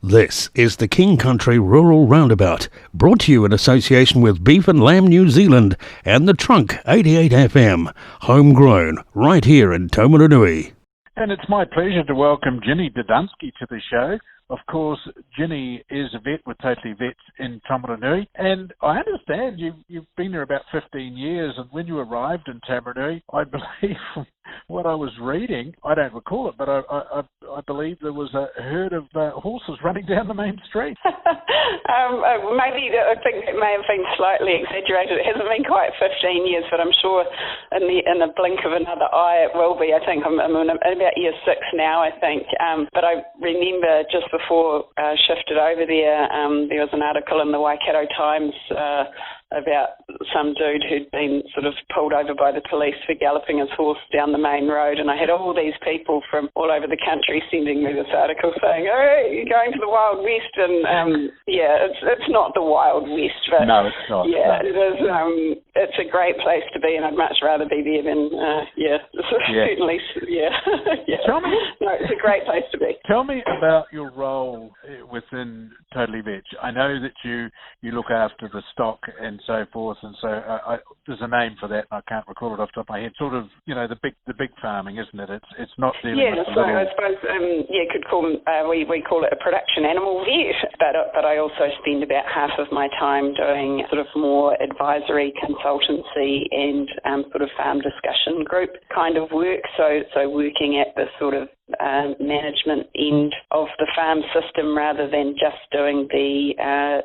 This is the King Country Rural Roundabout, brought to you in association with Beef and Lamb New Zealand and the Trunk 88 FM, homegrown, right here in Taumarunui. And it's my pleasure to welcome Ginny Dudunsky to the show. Of course, Ginny is a vet with Totally Vets in Taumarunui, and I understand you've been there about 15 years, and when you arrived in Taumarunui, I believe from what I was reading, I don't recall it, but I believe there was a herd of horses running down the main street. Maybe I think it may have been slightly exaggerated. It hasn't been quite 15 years, but I'm sure in the blink of another eye it will be. I think I'm in about year 6 now, I think. But I remember just before I shifted over there, there was an article in the Waikato Times about some dude who'd been sort of pulled over by the police for galloping his horse down the main road, and I had all these people from all over the country sending me this article saying, "Oh, you're going to the Wild West," and it's not the Wild West, but no, it's not. Yeah, no. It is. It's a great place to be, and I'd much rather be there than certainly, yeah. Tell me, no, it's a great place to be. Tell me about your role within Totally Veg. I know that you look after the stock and so forth, and so there's a name for that. I can't recall it off the top of my head. Sort of, the big farming, isn't it? It's not dealing with the little... I suppose could call we call it a production animal vet, but I also spend about half of my time doing sort of more advisory consultancy and sort of farm discussion group kind of work. So working at the sort of management end of the farm system rather than just doing the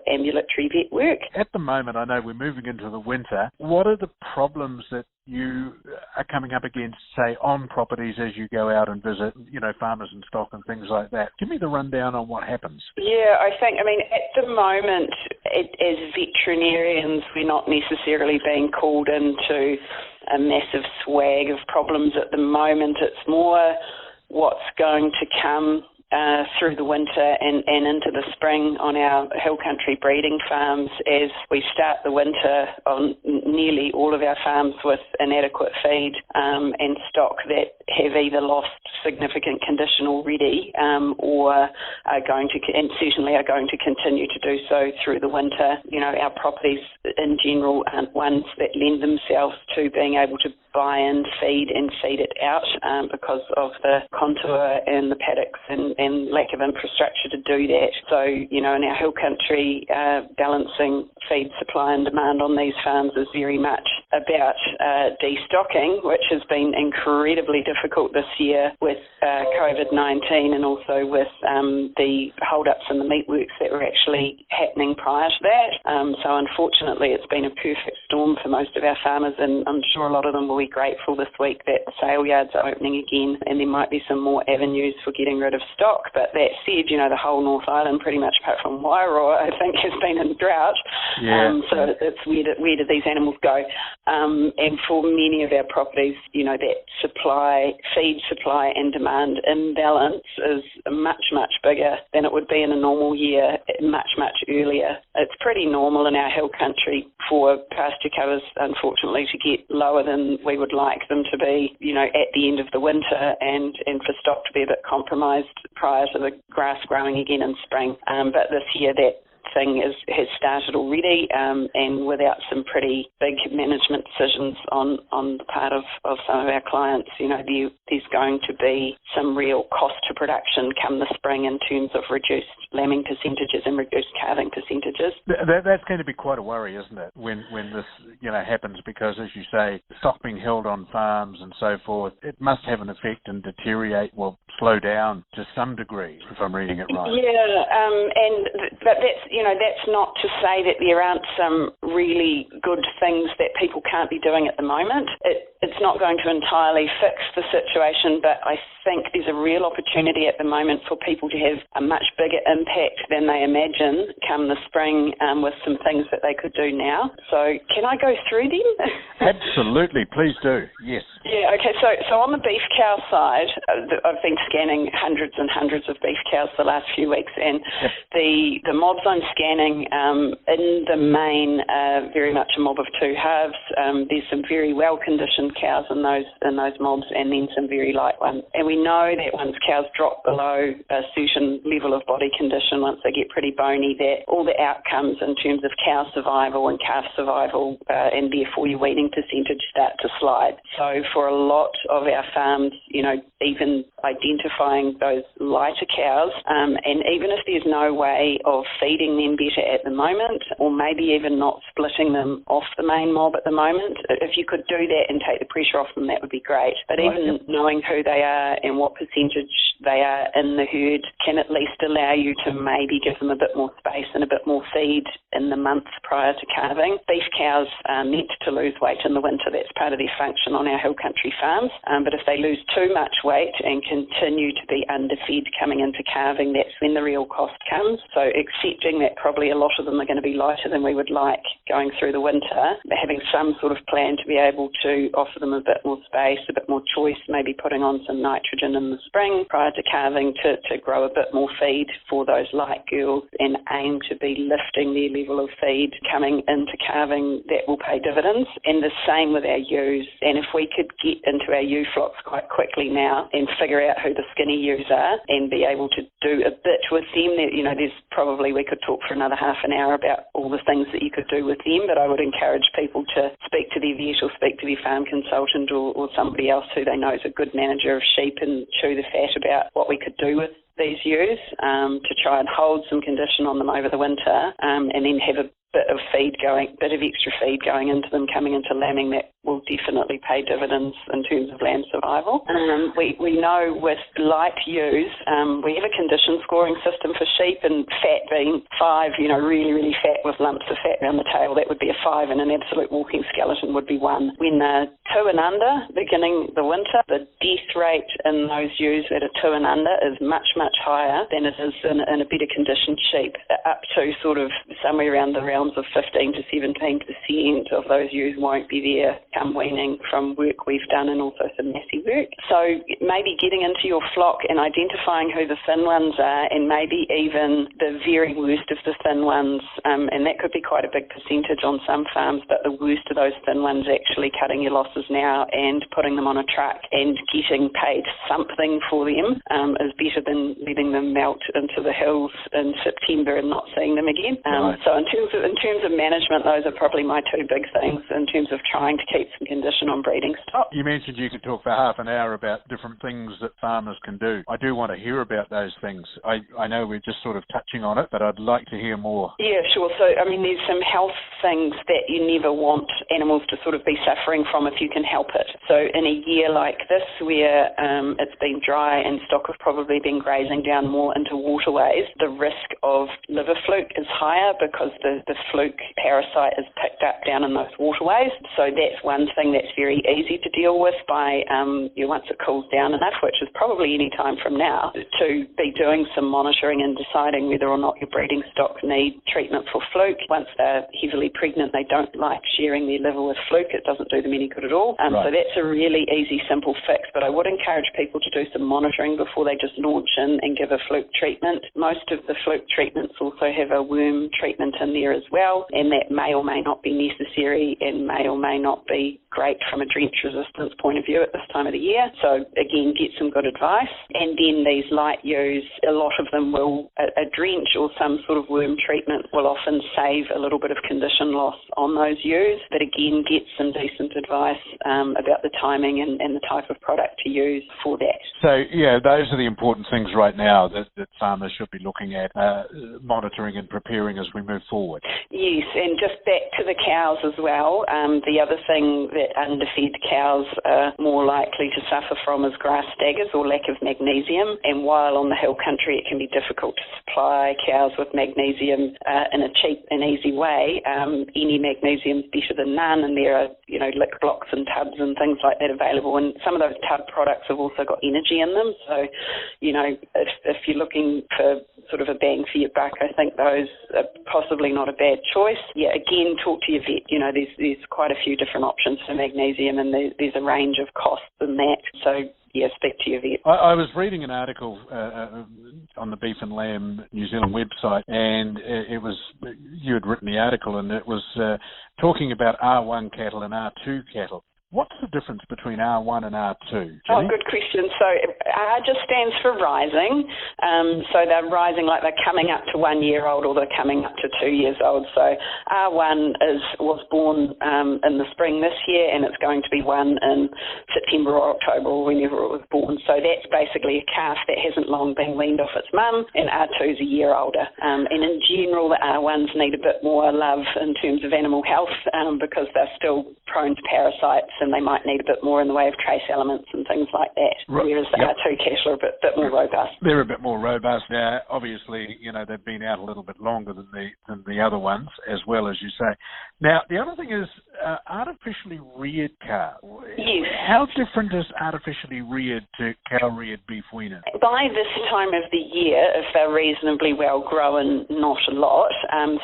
ambulatory vet work. At the moment, I know we're moving into the winter. What are the problems that you are coming up against, say, on properties as you go out and visit, farmers and stock and things like that? Give me the rundown on what happens. Yeah, at the moment, as veterinarians, we're not necessarily being called into a massive swag of problems at the moment. It's more what's going to come through the winter and into the spring on our hill country breeding farms as we start the winter on nearly all of our farms with inadequate feed and stock that have either lost significant condition already or are going to, and certainly are going to continue to do so through the winter. Our properties in general aren't ones that lend themselves to being able to buy in feed and feed it out because of the contour and the paddocks and lack of infrastructure to do that. So, in our hill country, balancing feed supply and demand on these farms is very much about destocking, which has been incredibly difficult this year with COVID-19 and also with the hold-ups in the meatworks that were actually happening prior to that. So unfortunately, it's been a perfect storm for most of our farmers, and I'm sure a lot of them will be grateful this week that the sale yards are opening again and there might be some more avenues for getting rid of stock. But that said, the whole North Island, pretty much apart from Wairoa, I think has been in drought. Yeah. So it's where do these animals go? And for many of our properties, that feed supply and demand imbalance is much, much bigger than it would be in a normal year, much, much earlier. It's pretty normal in our hill country for pasture covers, unfortunately, to get lower than we would like them to be, at the end of the winter and for stock to be a bit compromised prior to the grass growing again in spring. But this year that thing has started already and without some pretty big management decisions on the part of some of our clients, there's going to be some real cost to production come the spring in terms of reduced lambing percentages and reduced calving percentages. That's going to be quite a worry, isn't it, when this happens, because as you say, stock being held on farms and so forth, it must have an effect and slow down to some degree, if I'm reading it right. Yeah, but that's not to say that there aren't some really good things that people can't be doing at the moment. It's not going to entirely fix the situation, but I think there's a real opportunity at the moment for people to have a much bigger impact than they imagine come the spring with some things that they could do now. So can I go through them? Absolutely, please do, yes. Yeah, okay, so on the beef cow side, I've been scanning hundreds and hundreds of beef cows the last few weeks, and yep. the mobs I'm scanning in the main very much a mob of two halves. There's some very well-conditioned cows in those mobs and then some very light ones. And we know that once cows drop below a certain level of body condition, once they get pretty bony, that all the outcomes in terms of cow survival and calf survival and therefore your weaning percentage start to slide. So for a lot of our farms, even identifying those lighter cows, and even if there's no way of feeding them better at the moment, or maybe even not splitting them off the main mob at the moment, if you could do that and take the pressure off them, that would be great. But even knowing who they are and what percentage they are in the herd can at least allow you to maybe give them a bit more space and a bit more feed in the months prior to calving. Beef cows are meant to lose weight in the winter. That's part of their function on our hill country farms. But if they lose too much weight and continue to be underfed coming into calving, that's when the real cost comes. So accepting that probably a lot of them are going to be lighter than we would like going through the winter, having some sort of plan to be able to offer them a bit more space, a bit more choice, maybe putting on some nitrogen in the spring prior to calving to grow a bit more feed for those light girls and aim to be lifting their level of feed coming into calving, that will pay dividends. And the same with our ewes. And if we could get into our ewe flocks quite quickly now and figure out who the skinny ewes are and be able to do a bit with them, there's probably, we could talk for another half an hour about all the things that you could do with them, but I would encourage people to speak to their vet or speak to their farm consultant or somebody else who they know is a good manager of sheep and chew the fat about what we could do with these ewes to try and hold some condition on them over the winter and then have a bit of extra feed going into them coming into lambing. That will definitely pay dividends in terms of lamb survival. We know with light ewes, we have a condition scoring system for sheep, and fat being 5, really, really fat with lumps of fat around the tail, that would be a 5, and an absolute walking skeleton would be 1. When they're 2 and under, beginning the winter, the death rate in those ewes that are 2 and under is much, much higher than it is in a better conditioned sheep, up to sort of somewhere around the realms of 15 to 17% of those ewes won't be there come weaning from work we've done and also some massy work. So maybe getting into your flock and identifying who the thin ones are, and maybe even the very worst of the thin ones, and that could be quite a big percentage on some farms, but the worst of those thin ones, actually cutting your losses now and putting them on a truck and getting paid something for them is better than letting them melt into the hills in September and not seeing them again. So in terms of management, those are probably my 2 big things in terms of trying to keep some condition on breeding stock. You mentioned you could talk for half an hour about different things that farmers can do. I do want to hear about those things. I know we're just sort of touching on it, but I'd like to hear more. Yeah, sure. So, there's some health things that you never want animals to sort of be suffering from if you can help it. So in a year like this where it's been dry and stock have probably been grazing down more into waterways, the risk of liver fluke is higher because the fluke parasite is picked up down in those waterways. So that's one thing that's very easy to deal with by once it cools down enough, which is probably any time from now, to be doing some monitoring and deciding whether or not your breeding stock need treatment for fluke. Once they're heavily pregnant, they don't like sharing their liver with fluke. It doesn't do them any good at all. So that's a really easy, simple fix. But I would encourage people to do some monitoring before they just launch in and give a fluke treatment. Most of the fluke treatments also have a worm treatment in there as well, and that may or may not be necessary and may or may not be great from a drench resistance point of view at this time of the year. So again, get some good advice. And then these light ewes, a lot of them will, a drench or some sort of worm treatment will often save a little bit of condition loss on those ewes. But again, get some decent advice about the timing and the type of product to use for that. So yeah, those are the important things right now that farmers should be looking at, monitoring and preparing as we move forward. Yes, and just back to the cows as well. The other thing that underfed cows are more likely to suffer from is grass staggers or lack of magnesium. And while on the hill country it can be difficult to supply cows with magnesium in a cheap and easy way, any magnesium is better than none, and there are lick blocks and tubs and things like that available. And some of those tub products have also got energy in them. So, if you're looking for sort of a bang for your buck, I think those are possibly not a bad choice. Yeah, again, talk to your vet. There's quite a few different options for magnesium, and there's a range of costs in that. So, yeah, speak to your vet. I was reading an article on the Beef and Lamb New Zealand website, and you had written the article, and it was talking about R1 cattle and R2 cattle. What's the difference between R1 and R2, Jenny? Oh, good question. So R just stands for rising. So they're rising like they're coming up to 1 year old or they're coming up to 2 years old. So R1 was born in the spring this year, and it's going to be one in September or October or whenever it was born. So that's basically a calf that hasn't long been weaned off its mum, and R2's a year older. And in general, the R1s need a bit more love in terms of animal health because they're still prone to parasites, and they might need a bit more in the way of trace elements and things like that, whereas the R2 cattle are a bit more robust. They're a bit more robust now. Obviously, they've been out a little bit longer than the other ones, as well, as you say. Now, the other thing is artificially reared cow. Yes. How different is artificially reared to cow-reared beef weaners? By this time of the year, if they're reasonably well grown, not a lot.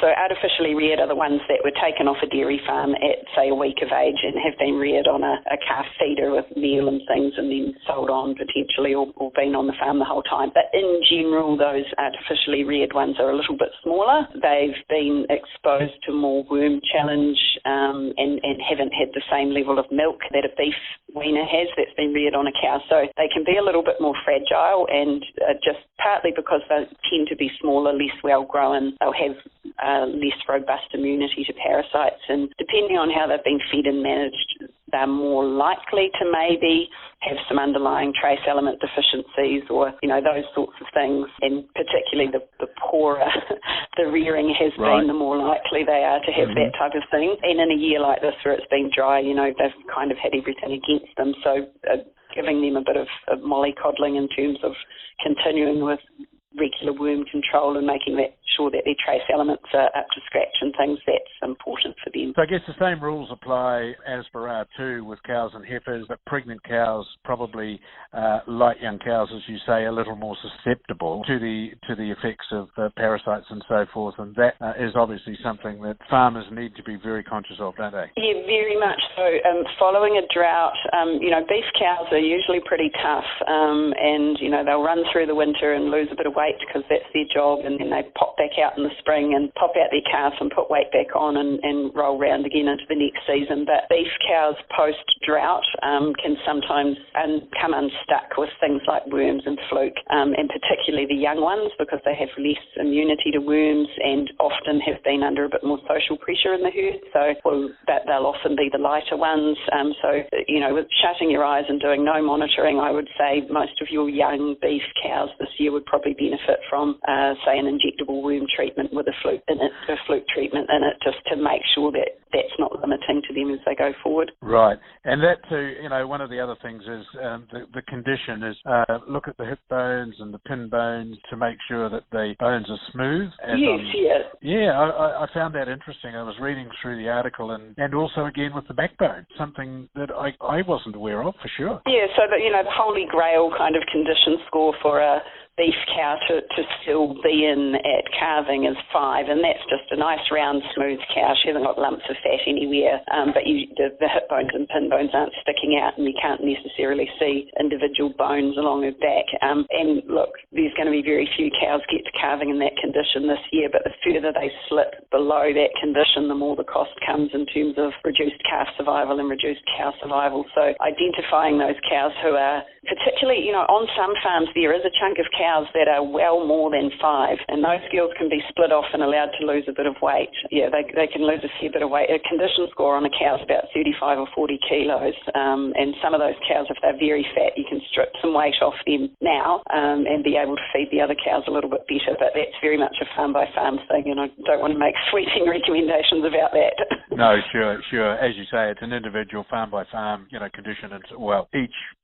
So artificially reared are the ones that were taken off a dairy farm at, say, a week of age and have been reared on a calf feeder with meal and things and then sold on potentially or been on the farm the whole time. But in general, those artificially reared ones are a little bit smaller. They've been exposed to more worm challenge and haven't had the same level of milk that a beef weaner has that's been reared on a cow. So they can be a little bit more fragile, and just partly because they tend to be smaller, less well grown, they'll have less robust immunity to parasites, and depending on how they've been fed and managed, they're more likely to maybe have some underlying trace element deficiencies or, those sorts of things. And particularly the poorer the rearing has been, the more likely they are to have that type of thing. And in a year like this where it's been dry, they've kind of had everything against them. So giving them a bit of mollycoddling in terms of continuing with regular worm control and making sure that their trace elements are up to scratch and things, that's important for them. So I guess the same rules apply as for R2 with cows and heifers, but pregnant cows, probably like young cows, as you say, a little more susceptible to the effects of parasites and so forth, and that is obviously something that farmers need to be very conscious of, don't they? Yeah, very much so. Following a drought, beef cows are usually pretty tough, and they'll run through the winter and lose a bit of weight because that's their job, and then they pop back out in the spring and pop out their calves and put weight back on and roll round again into the next season. But beef cows post-drought can sometimes come unstuck with things like worms and fluke, and particularly the young ones because they have less immunity to worms and often have been under a bit more social pressure in the herd. So they'll often be the lighter ones. With shutting your eyes and doing no monitoring, I would say most of your young beef cows this year would probably benefit from, say, an injectable worm treatment with a fluke treatment in it, just to make sure that that's not limiting to them as they go forward. Right, and that too, one of the other things is the condition is look at the hip bones and the pin bones to make sure that the bones are smooth. I found that interesting. I was reading through the article and also again with the backbone, something that I wasn't aware of for sure. Yeah, so the holy grail kind of condition score for a beef cow to still be in at calving is 5, and that's just a nice round smooth cow. She hasn't got lumps of fat anywhere, but the hip bones and pin bones aren't sticking out, and you can't necessarily see individual bones along her back. And look, there's going to be very few cows get to calving in that condition this year, but the further they slip below that condition, the more the cost comes in terms of reduced calf survival and reduced cow survival. So identifying those cows who are particularly, on some farms there is a chunk of cows that are well more than 5, and those girls can be split off and allowed to lose a bit of weight. Yeah, they can lose a fair bit of weight. A condition score on a cow is about 35 or 40 kilos, and some of those cows, if they're very fat, you can strip some weight off them now and be able to feed the other cows a little bit better, but that's very much a farm-by-farm thing, and I don't want to make sweeping recommendations about that. No, sure. As you say, it's an individual farm-by-farm, condition, and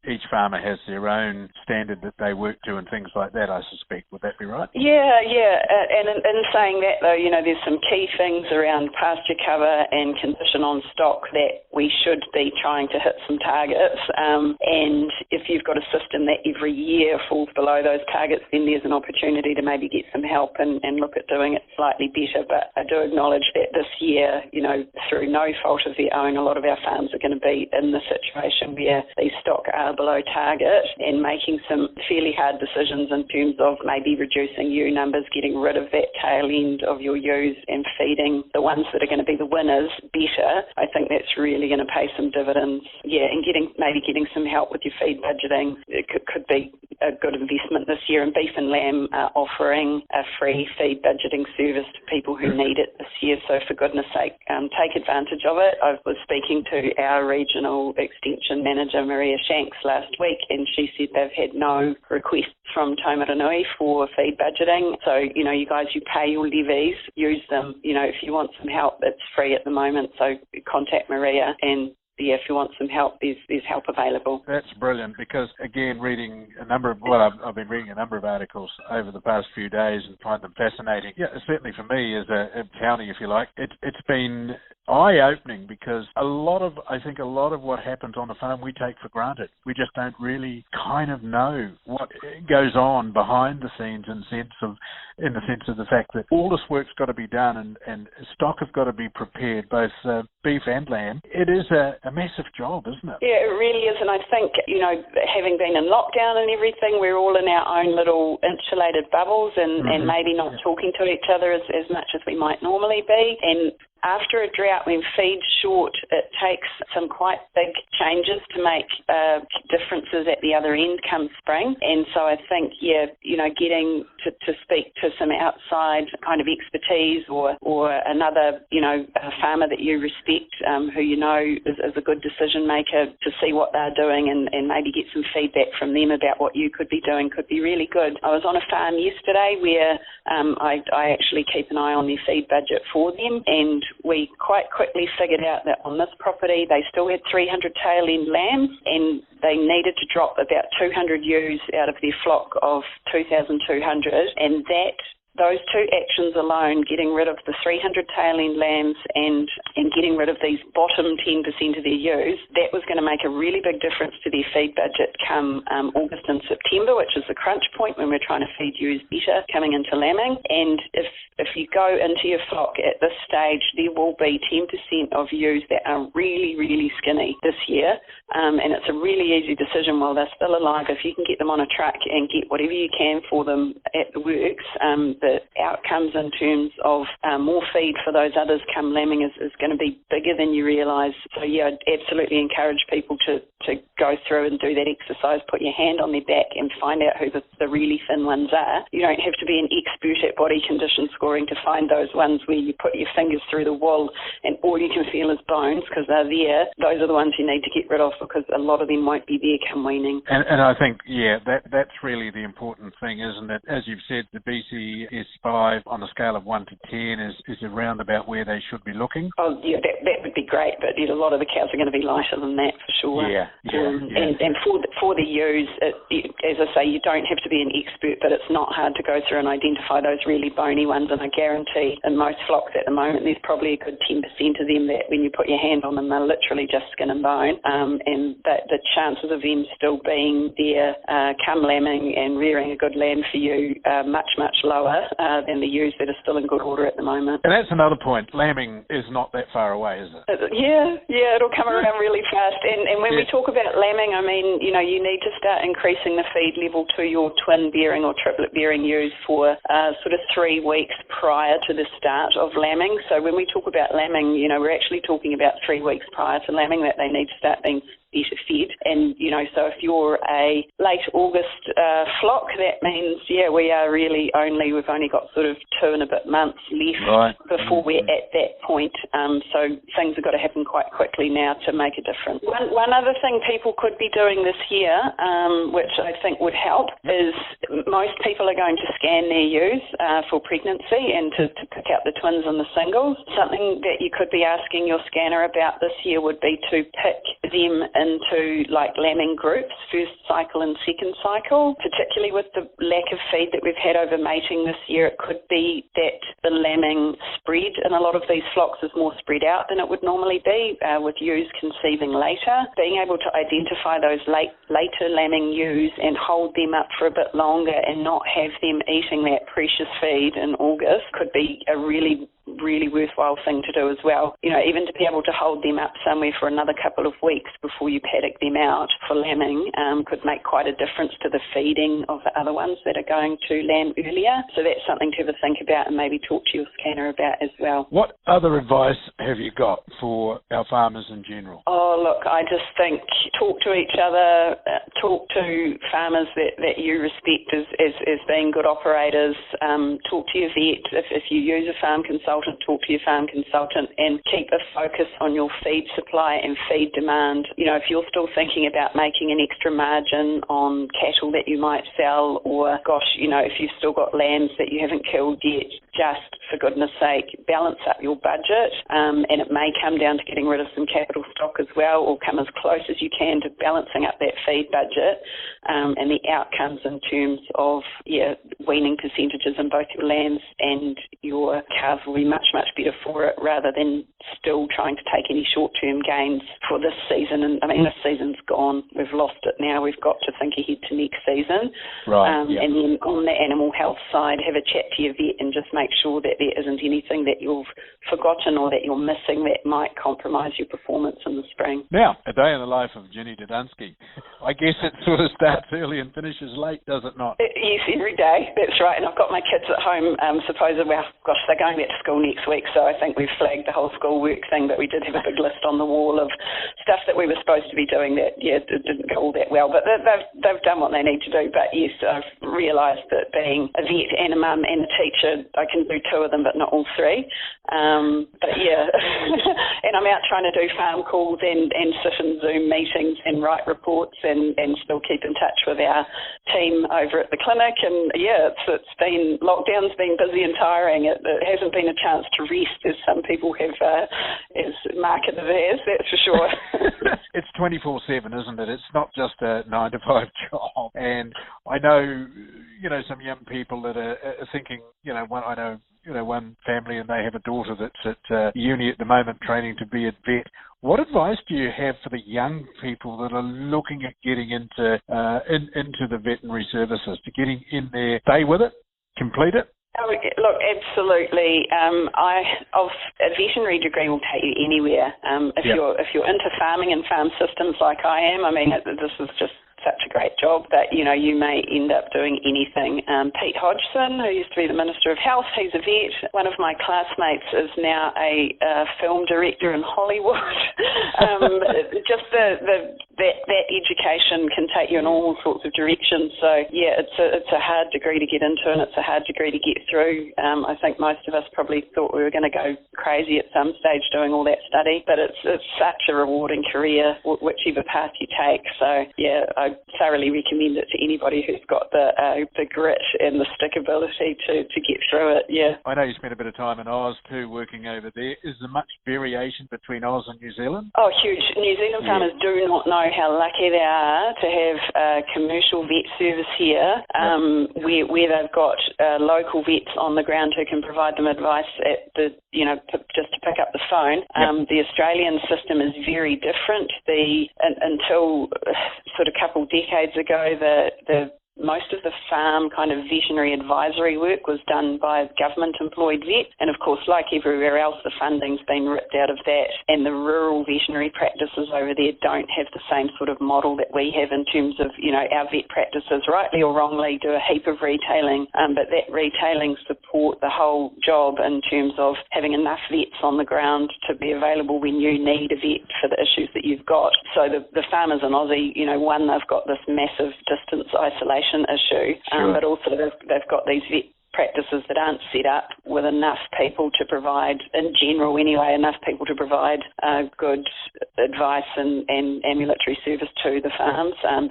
each farmer has their own standard that they work to and things like that, I suspect. Would that be right? Yeah. And in saying that, though, there's some key things around pasture cover and condition on stock that we should be trying to hit some targets. And if you've got a system that every year falls below those targets, then there's an opportunity to maybe get some help and look at doing it slightly better. But I do acknowledge that this year, through no fault of their own, a lot of our farms are going to be in the situation where these stock are below target, and making some fairly hard decisions in terms of maybe reducing ewe numbers, getting rid of that tail end of your ewes and feeding the ones that are going to be the winners better. I think that's really really going to pay some dividends. Yeah, and maybe getting some help with your feed budgeting, it could be a good investment this year. And Beef and Lamb are offering a free feed budgeting service to people who need it this year. So for goodness sake, take advantage of it. I was speaking to our regional extension manager, Maria Shanks, last week, and she said they've had no requests from Taumaranui for feed budgeting. So, you guys, you pay your levies, use them. If you want some help, it's free at the moment. So contact Maria, and if you want some help, there's help available. That's brilliant, because again, I've been reading a number of articles over the past few days and find them fascinating. Yeah, certainly for me as a townie, if you like, it's been eye-opening, because a lot of what happens on the farm we take for granted. We just don't really kind of know what goes on behind the scenes in the sense of the fact that all this work's got to be done and stock have got to be prepared, both beef and lamb. It is a massive job, isn't it? Yeah, it really is. And I think, having been in lockdown and everything, we're all in our own little insulated bubbles and maybe not talking to each other as much as we might normally be. And after a drought, when feed's short, it takes some quite big changes to make differences at the other end come spring. And so I think, getting to speak to some outside kind of expertise or another, a farmer that you respect, who is a good decision maker, to see what they're doing and maybe get some feedback from them about what you could be doing could be really good. I was on a farm yesterday where I actually keep an eye on their feed budget for them, and we quite quickly figured out that on this property they still had 300 tail end lambs, and they needed to drop about 200 ewes out of their flock of 2,200, and those two actions alone, getting rid of the 300 tail end lambs and getting rid of these bottom 10% of their ewes, that was going to make a really big difference to their feed budget come August and September, which is the crunch point when we're trying to feed ewes better coming into lambing. And if you go into your flock at this stage, there will be 10% of ewes that are really, really skinny this year. And it's a really easy decision while they're still alive. If you can get them on a truck and get whatever you can for them at the works, the outcomes in terms of more feed for those others come lambing is going to be bigger than you realise. So yeah, I'd absolutely encourage people to go through and do that exercise, put your hand on their back and find out who the really thin ones are. You don't have to be an expert at body condition scoring to find those ones where you put your fingers through the wool and all you can feel is bones, because they're there. Those are the ones you need to get rid of, because a lot of them won't be there come weaning. And I think, that's really the important thing, isn't it? As you've said, the BCS5 on a scale of 1 to 10 is around about where they should be looking. Oh, yeah, that would be great, but a lot of the cows are going to be lighter than that for sure. And for the ewes, as I say, you don't have to be an expert, but it's not hard to go through and identify those really bony ones, and I guarantee in most flocks at the moment there's probably a good 10% of them that when you put your hand on them they're literally just skin and bone, and the chances of them still being there come lambing and rearing a good lamb for you are much, much lower than the ewes that are still in good order at the moment. And that's another point. Lambing is not that far away, is it? Yeah, it'll come around really fast. And when we talk about lambing, I mean, you need to start increasing the feed level to your twin bearing or triplet bearing ewes for sort of 3 weeks prior to the start of lambing. So when we talk about lambing, we're actually talking about 3 weeks prior to lambing that they need to start being better fed. And, so if you're a late August flock, that means, we've only got sort of 2 and a bit months left before we're at that point. So things have got to happen quite quickly now to make a difference. One other thing people could be doing this year, which I think would help, is most people are going to scan their ewes for pregnancy and to pick out the twins and the singles. Something that you could be asking your scanner about this year would be to pick them into lambing groups, first cycle and second cycle. Particularly with the lack of feed that we've had over mating this year, it could be that the lambing spread in a lot of these flocks is more spread out than it would normally be, with ewes conceiving later. Being able to identify those later lambing ewes and hold them up for a bit longer and not have them eating that precious feed in August could be a really really worthwhile thing to do as well. You know, even to be able to hold them up somewhere for another couple of weeks before you paddock them out for lambing could make quite a difference to the feeding of the other ones that are going to lamb earlier. So that's something to have a think about and maybe talk to your scanner about as well. What other advice have you got for our farmers in general? Oh, look, I just think talk to each other, talk to farmers that you respect as being good operators, talk to your vet. If you use a farm consultant, talk to your farm consultant and keep a focus on your feed supply and feed demand. You know, if you're still thinking about making an extra margin on cattle that you might sell, or gosh, you know, if you've still got lambs that you haven't killed yet, just for goodness sake, balance up your budget, and it may come down to getting rid of some capital stock as well, or come as close as you can to balancing up that feed budget, and the outcomes in terms of weaning percentages in both your lambs and your calves will be much, much better for it, rather than still trying to take any short-term gains for this season. And I mean, this season's gone. We've lost it now. We've got to think ahead to next season. Right. And then on the animal health side, have a chat to your vet and just make sure that there isn't anything that you've forgotten or that you're missing that might compromise your performance in the spring. Now, a day in the life of Ginny Dudansky. I guess it sort of starts early and finishes late, does it not? Yes, every day. That's right. And I've got my kids at home, supposedly, well, gosh, they're going back to school next week, so I think we've flagged the whole schoolwork thing, but we did have a big list on the wall of stuff that we were supposed to be doing that, didn't go all that well. But they've done what they need to do. But yes, I've realised that being a vet and a mum and a teacher, I can do two of them, but not all three. But yeah, and I'm out trying to do farm calls and sit in Zoom meetings and write reports and still keep in touch with our team over at the clinic. And yeah, it's been, lockdown's been busy and tiring. It hasn't been a chance to rest as some people have, as marketed it as, that's for sure. It's 24/7, isn't it? It's not just a 9-to-5 job. And I know, some young people that are thinking, one family and they have a daughter that's at uni at the moment training to be a vet. What advice do you have for the young people that are looking at getting into the veterinary services, to getting in there, stay with it, complete it? Oh, look, absolutely. A veterinary degree will take you anywhere. If you're into farming and farm systems like I am, I mean, this is just such a great job that, you may end up doing anything. Pete Hodgson, who used to be the Minister of Health, he's a vet. One of my classmates is now a film director in Hollywood. Just that education can take you in all sorts of directions. So, yeah, it's a hard degree to get into and it's a hard degree to get through. I think most of us probably thought we were going to go crazy at some stage doing all that study, but it's such a rewarding career, whichever path you take. So, yeah, I thoroughly recommend it to anybody who's got the grit and the stickability to get through it, yeah. I know you spent a bit of time in Oz too, working over there. Is there much variation between Oz and New Zealand? Oh, huge. New Zealand farmers do not know how lucky they are to have a commercial vet service here, where they've got local vets on the ground who can provide them advice at the, just to pick up the phone. The Australian system is very different. Until sort of couple decades ago, most of the farm kind of veterinary advisory work was done by government-employed vets. And, of course, like everywhere else, the funding's been ripped out of that. And the rural veterinary practices over there don't have the same sort of model that we have in terms of, our vet practices, rightly or wrongly, do a heap of retailing. But that retailing support the whole job in terms of having enough vets on the ground to be available when you need a vet for the issues that you've got. So the farmers in Aussie, one, they've got this massive distance isolation issue, but also they've got these vet practices that aren't set up with enough people to provide, in general anyway, enough people to provide good advice and ambulatory service to the farms. And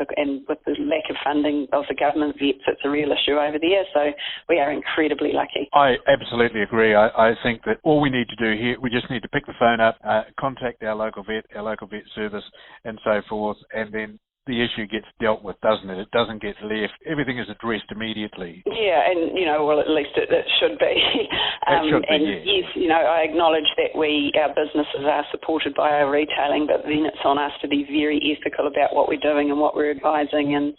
with the lack of funding of the government vets, it's a real issue over there. So we are incredibly lucky. I absolutely agree. I think that all we need to do here, we just need to pick the phone up, contact our local vet service and so forth, and then the issue gets dealt with, doesn't it? It doesn't get left. Everything is addressed immediately. Yeah, and, well, at least it should be. It should be, yes. Yes, I acknowledge that our businesses are supported by our retailing, but then it's on us to be very ethical about what we're doing and what we're advising, and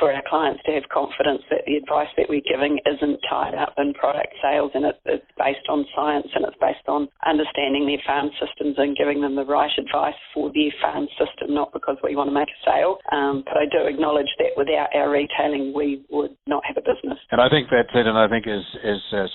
for our clients to have confidence that the advice that we're giving isn't tied up in product sales, and it's based on science, and it's based on understanding their farm systems and giving them the right advice for their farm system, not because we want to make a sale. But I do acknowledge that without our retailing, we would not have a business. And I think that's it. And I think as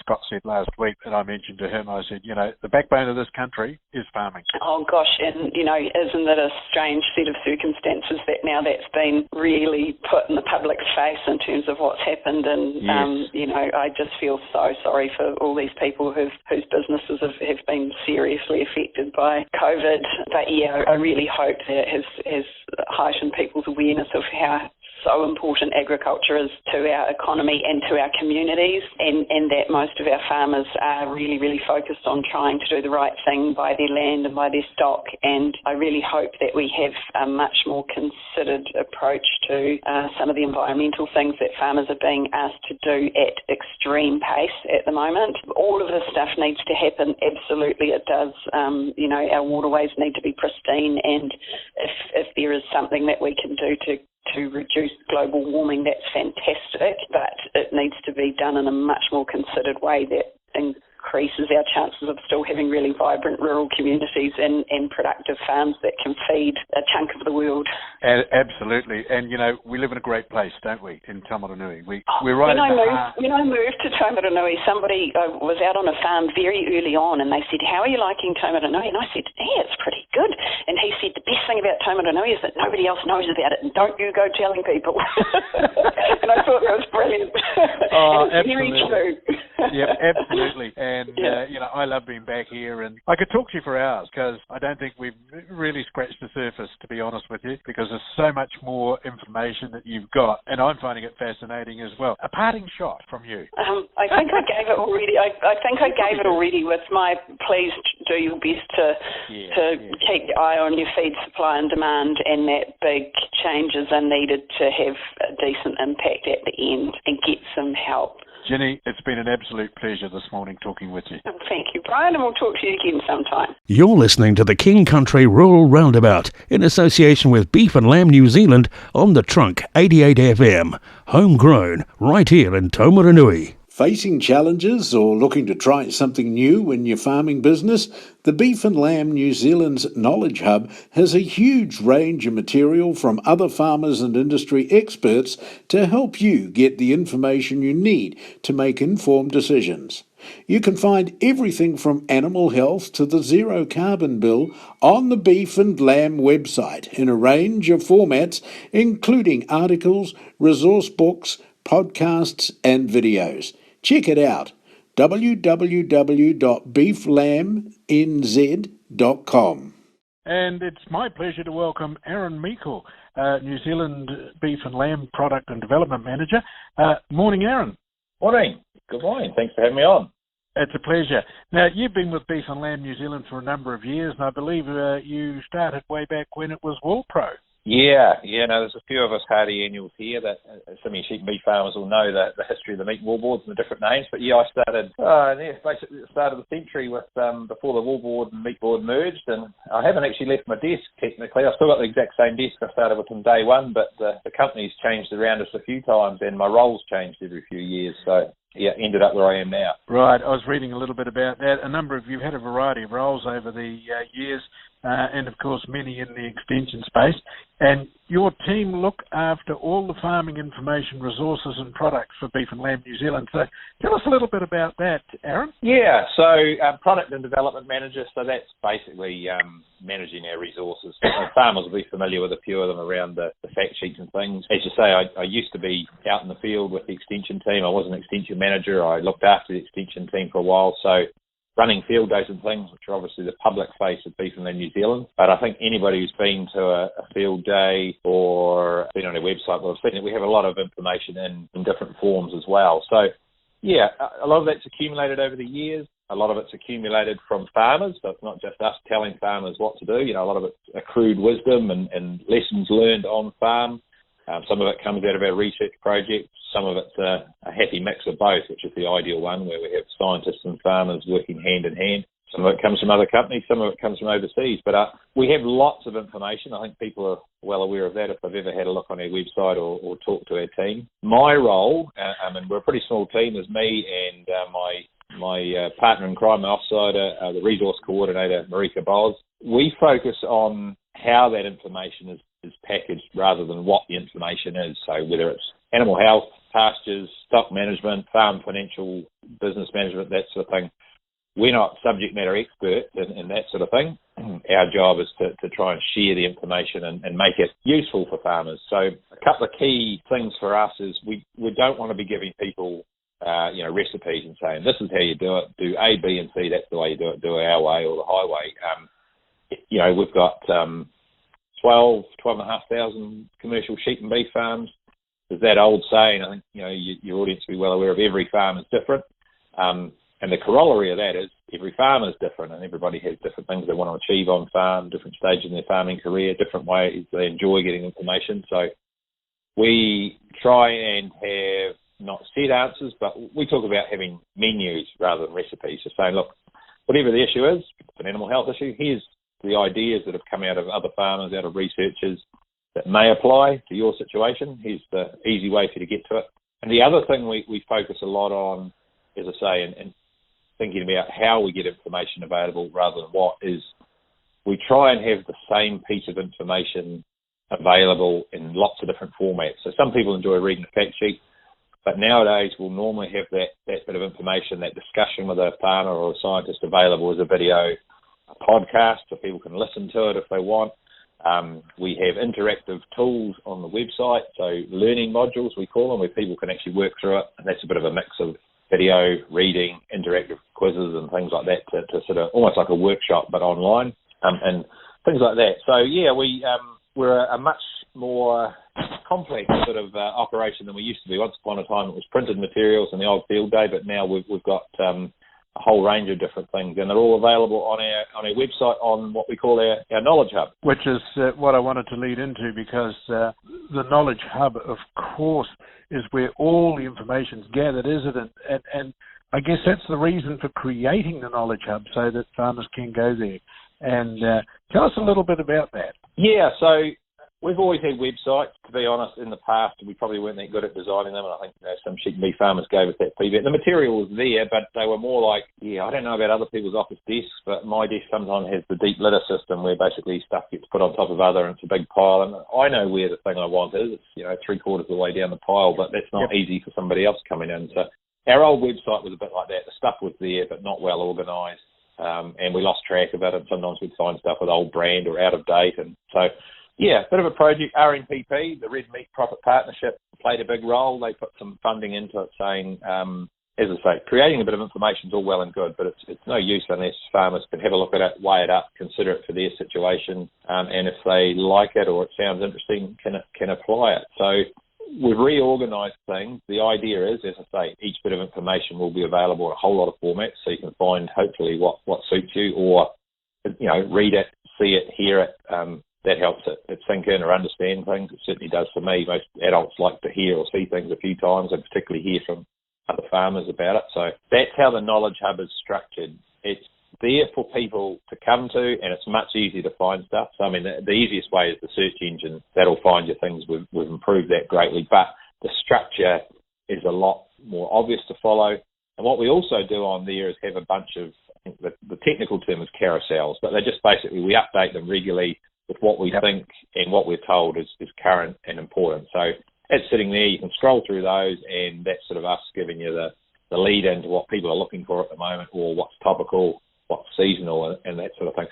Scott said last week, and I mentioned to him, I said, the backbone of this country is farming. Oh gosh, and isn't it a strange set of circumstances that now that's been really put in the public's face in terms of what's happened? And yes. I just feel so sorry for all these people whose businesses have been seriously affected by COVID. But I really hope that it has heightened people's awareness of how so important agriculture is to our economy and to our communities, and that most of our farmers are really, really focused on trying to do the right thing by their land and by their stock. And I really hope that we have a much more considered approach to some of the environmental things that farmers are being asked to do at extreme pace at the moment. All of this stuff needs to happen. Absolutely it does. Our waterways need to be pristine, and if there is something that we can do to reduce global warming, that's fantastic, but it needs to be done in a much more considered way that increases our chances of still having really vibrant rural communities and productive farms that can feed a chunk of the world. Absolutely. And, we live in a great place, don't we, in Taumarunui? We're right When I moved to Taumarunui, somebody was out on a farm very early on, and they said, "How are you liking Taumarunui?" And I said, "Yeah, it's pretty good." And he said, "The best thing about Taumarunui is that nobody else knows about it, and don't you go telling people." And I thought that was brilliant. Oh, and it's very true. Yeah, absolutely. And, I love being back here, and I could talk to you for hours, because I don't think we've really scratched the surface, to be honest with you, because there's so much more information that you've got, and I'm finding it fascinating as well. A parting shot from you. I think I gave it already. I think I gave it already with my please do your best to keep your eye on your feed supply and demand, and that big changes are needed to have a decent impact at the end and get some help. Jenny, it's been an absolute pleasure this morning talking with you. Thank you, Brian, and we'll talk to you again sometime. You're listening to the King Country Rural Roundabout in association with Beef and Lamb New Zealand on the Trunk 88 FM. Homegrown, right here in Taumarunui. Facing challenges or looking to try something new in your farming business? The Beef and Lamb New Zealand's Knowledge Hub has a huge range of material from other farmers and industry experts to help you get the information you need to make informed decisions. You can find everything from animal health to the zero carbon bill on the Beef and Lamb website in a range of formats, including articles, resource books, podcasts and videos. Check it out, www.beeflambnz.com. And it's my pleasure to welcome Aaron Meikle, New Zealand Beef and Lamb Product and Development Manager. Morning, Aaron. Morning. Good morning. Thanks for having me on. It's a pleasure. Now, you've been with Beef and Lamb New Zealand for a number of years, and I believe you started way back when it was Woolpro. Yeah, there's a few of us hardy annuals here that some of you sheep and beef farmers will know the history of the meat wallboards and the different names. But I started basically at the start of the century with before the wallboard and meat board merged, and I haven't actually left my desk technically. I've still got the exact same desk I started with from day one, but the company's changed around us a few times, and my role's changed every few years. So ended up where I am now. Right, I was reading a little bit about that. You've had a variety of roles over the years, and of course many in the extension space. And your team look after all the farming information, resources and products for Beef and Lamb New Zealand. So tell us a little bit about that, Aaron. Yeah, so product and development manager, so that's basically managing our resources. Farmers will be familiar with a few of them around the fact sheets and things. As you say, I used to be out in the field with the extension team. I was an extension manager. I looked after the extension team for a while, so running field days and things, which are obviously the public face of Beef and Lamb New Zealand. But I think anybody who's been to a field day or been on our website will have seen that we have a lot of information in different forms as well. So, a lot of that's accumulated over the years. A lot of it's accumulated from farmers, so it's not just us telling farmers what to do. A lot of it's accrued wisdom and lessons learned on farm. Some of it comes out of our research projects. Some of it's a happy mix of both, which is the ideal one, where we have scientists and farmers working hand in hand. Some of it comes from other companies, some of it comes from overseas. But we have lots of information. I think people are well aware of that if they've ever had a look on our website or talked to our team. My role, and we're a pretty small team, is me and my partner in crime, my offsider, the resource coordinator, Marika Boz. We focus on how that information is packaged rather than what the information is. So whether it's animal health, pastures, stock management, farm financial, business management, that sort of thing. We're not subject matter experts in that sort of thing. Our job is to try and share the information and make it useful for farmers. So a couple of key things for us is we don't want to be giving people recipes and saying, this is how you do it, do A, B, and C, that's the way you do it our way or the highway. We've got 12,500 commercial sheep and beef farms. There's that old saying, I think, your audience will be well aware of, every farm is different. And the corollary of that is every farmer is different and everybody has different things they want to achieve on farm, different stages in their farming career, different ways they enjoy getting information. So we try and have not set answers, but we talk about having menus rather than recipes. So saying, look, whatever the issue is, if it's an animal health issue, here's the ideas that have come out of other farmers, out of researchers that may apply to your situation. Here's the easy way for you to get to it. And the other thing we focus a lot on, as I say, and thinking about how we get information available rather than what, is we try and have the same piece of information available in lots of different formats. So some people enjoy reading a fact sheet, but nowadays we'll normally have that bit of information, that discussion with a farmer or a scientist available as a video, a podcast, so people can listen to it if they want. We have interactive tools on the website, so learning modules we call them, where people can actually work through it, and that's a bit of a mix of video, reading, interactive quizzes and things like that to sort of almost like a workshop but online, and things like that. So yeah, we're a much more complex sort of operation than we used to be. Once upon a time it was printed materials in the old field day, but now we've got a whole range of different things, and they're all available on our website on what we call our Knowledge Hub. Which is what I wanted to lead into, because the Knowledge Hub, of course, is where all the information's gathered, isn't it? And I guess that's the reason for creating the Knowledge Hub, so that farmers can go there. And tell us a little bit about that. Yeah, so we've always had websites, to be honest. In the past, we probably weren't that good at designing them, and I think some sheep and beef farmers gave us that feedback. The material was there, but they were more like, I don't know about other people's office desks, but my desk sometimes has the deep litter system where basically stuff gets put on top of other and it's a big pile, and I know where the thing I want is. It's 3/4 of the way down the pile, but that's not easy for somebody else coming in. So our old website was a bit like that. The stuff was there, but not well organised, and we lost track of it, and sometimes we'd find stuff with old brand or out of date, and so... Yeah, bit of a project. RNPP, the Red Meat Profit Partnership, played a big role. They put some funding into it, saying, as I say, creating a bit of information is all well and good, but it's no use unless farmers can have a look at it, weigh it up, consider it for their situation, and if they like it or it sounds interesting, can apply it. So we've reorganised things. The idea is, as I say, each bit of information will be available in a whole lot of formats, so you can find hopefully what suits you, or read it, see it, hear it. That helps it sink in or understand things. It certainly does for me. Most adults like to hear or see things a few times, and particularly hear from other farmers about it. So that's how the Knowledge Hub is structured. It's there for people to come to, and it's much easier to find stuff. So, I mean, the easiest way is the search engine. That'll find you things. We've improved that greatly. But the structure is a lot more obvious to follow. And what we also do on there is have a bunch of, I think the technical term is carousels, but they're just basically, we update them regularly with what we think and what we're told is current and important. So it's sitting there, you can scroll through those, and that's sort of us giving you the lead into what people are looking for at the moment, or what's topical, what's seasonal, and that sort of thing.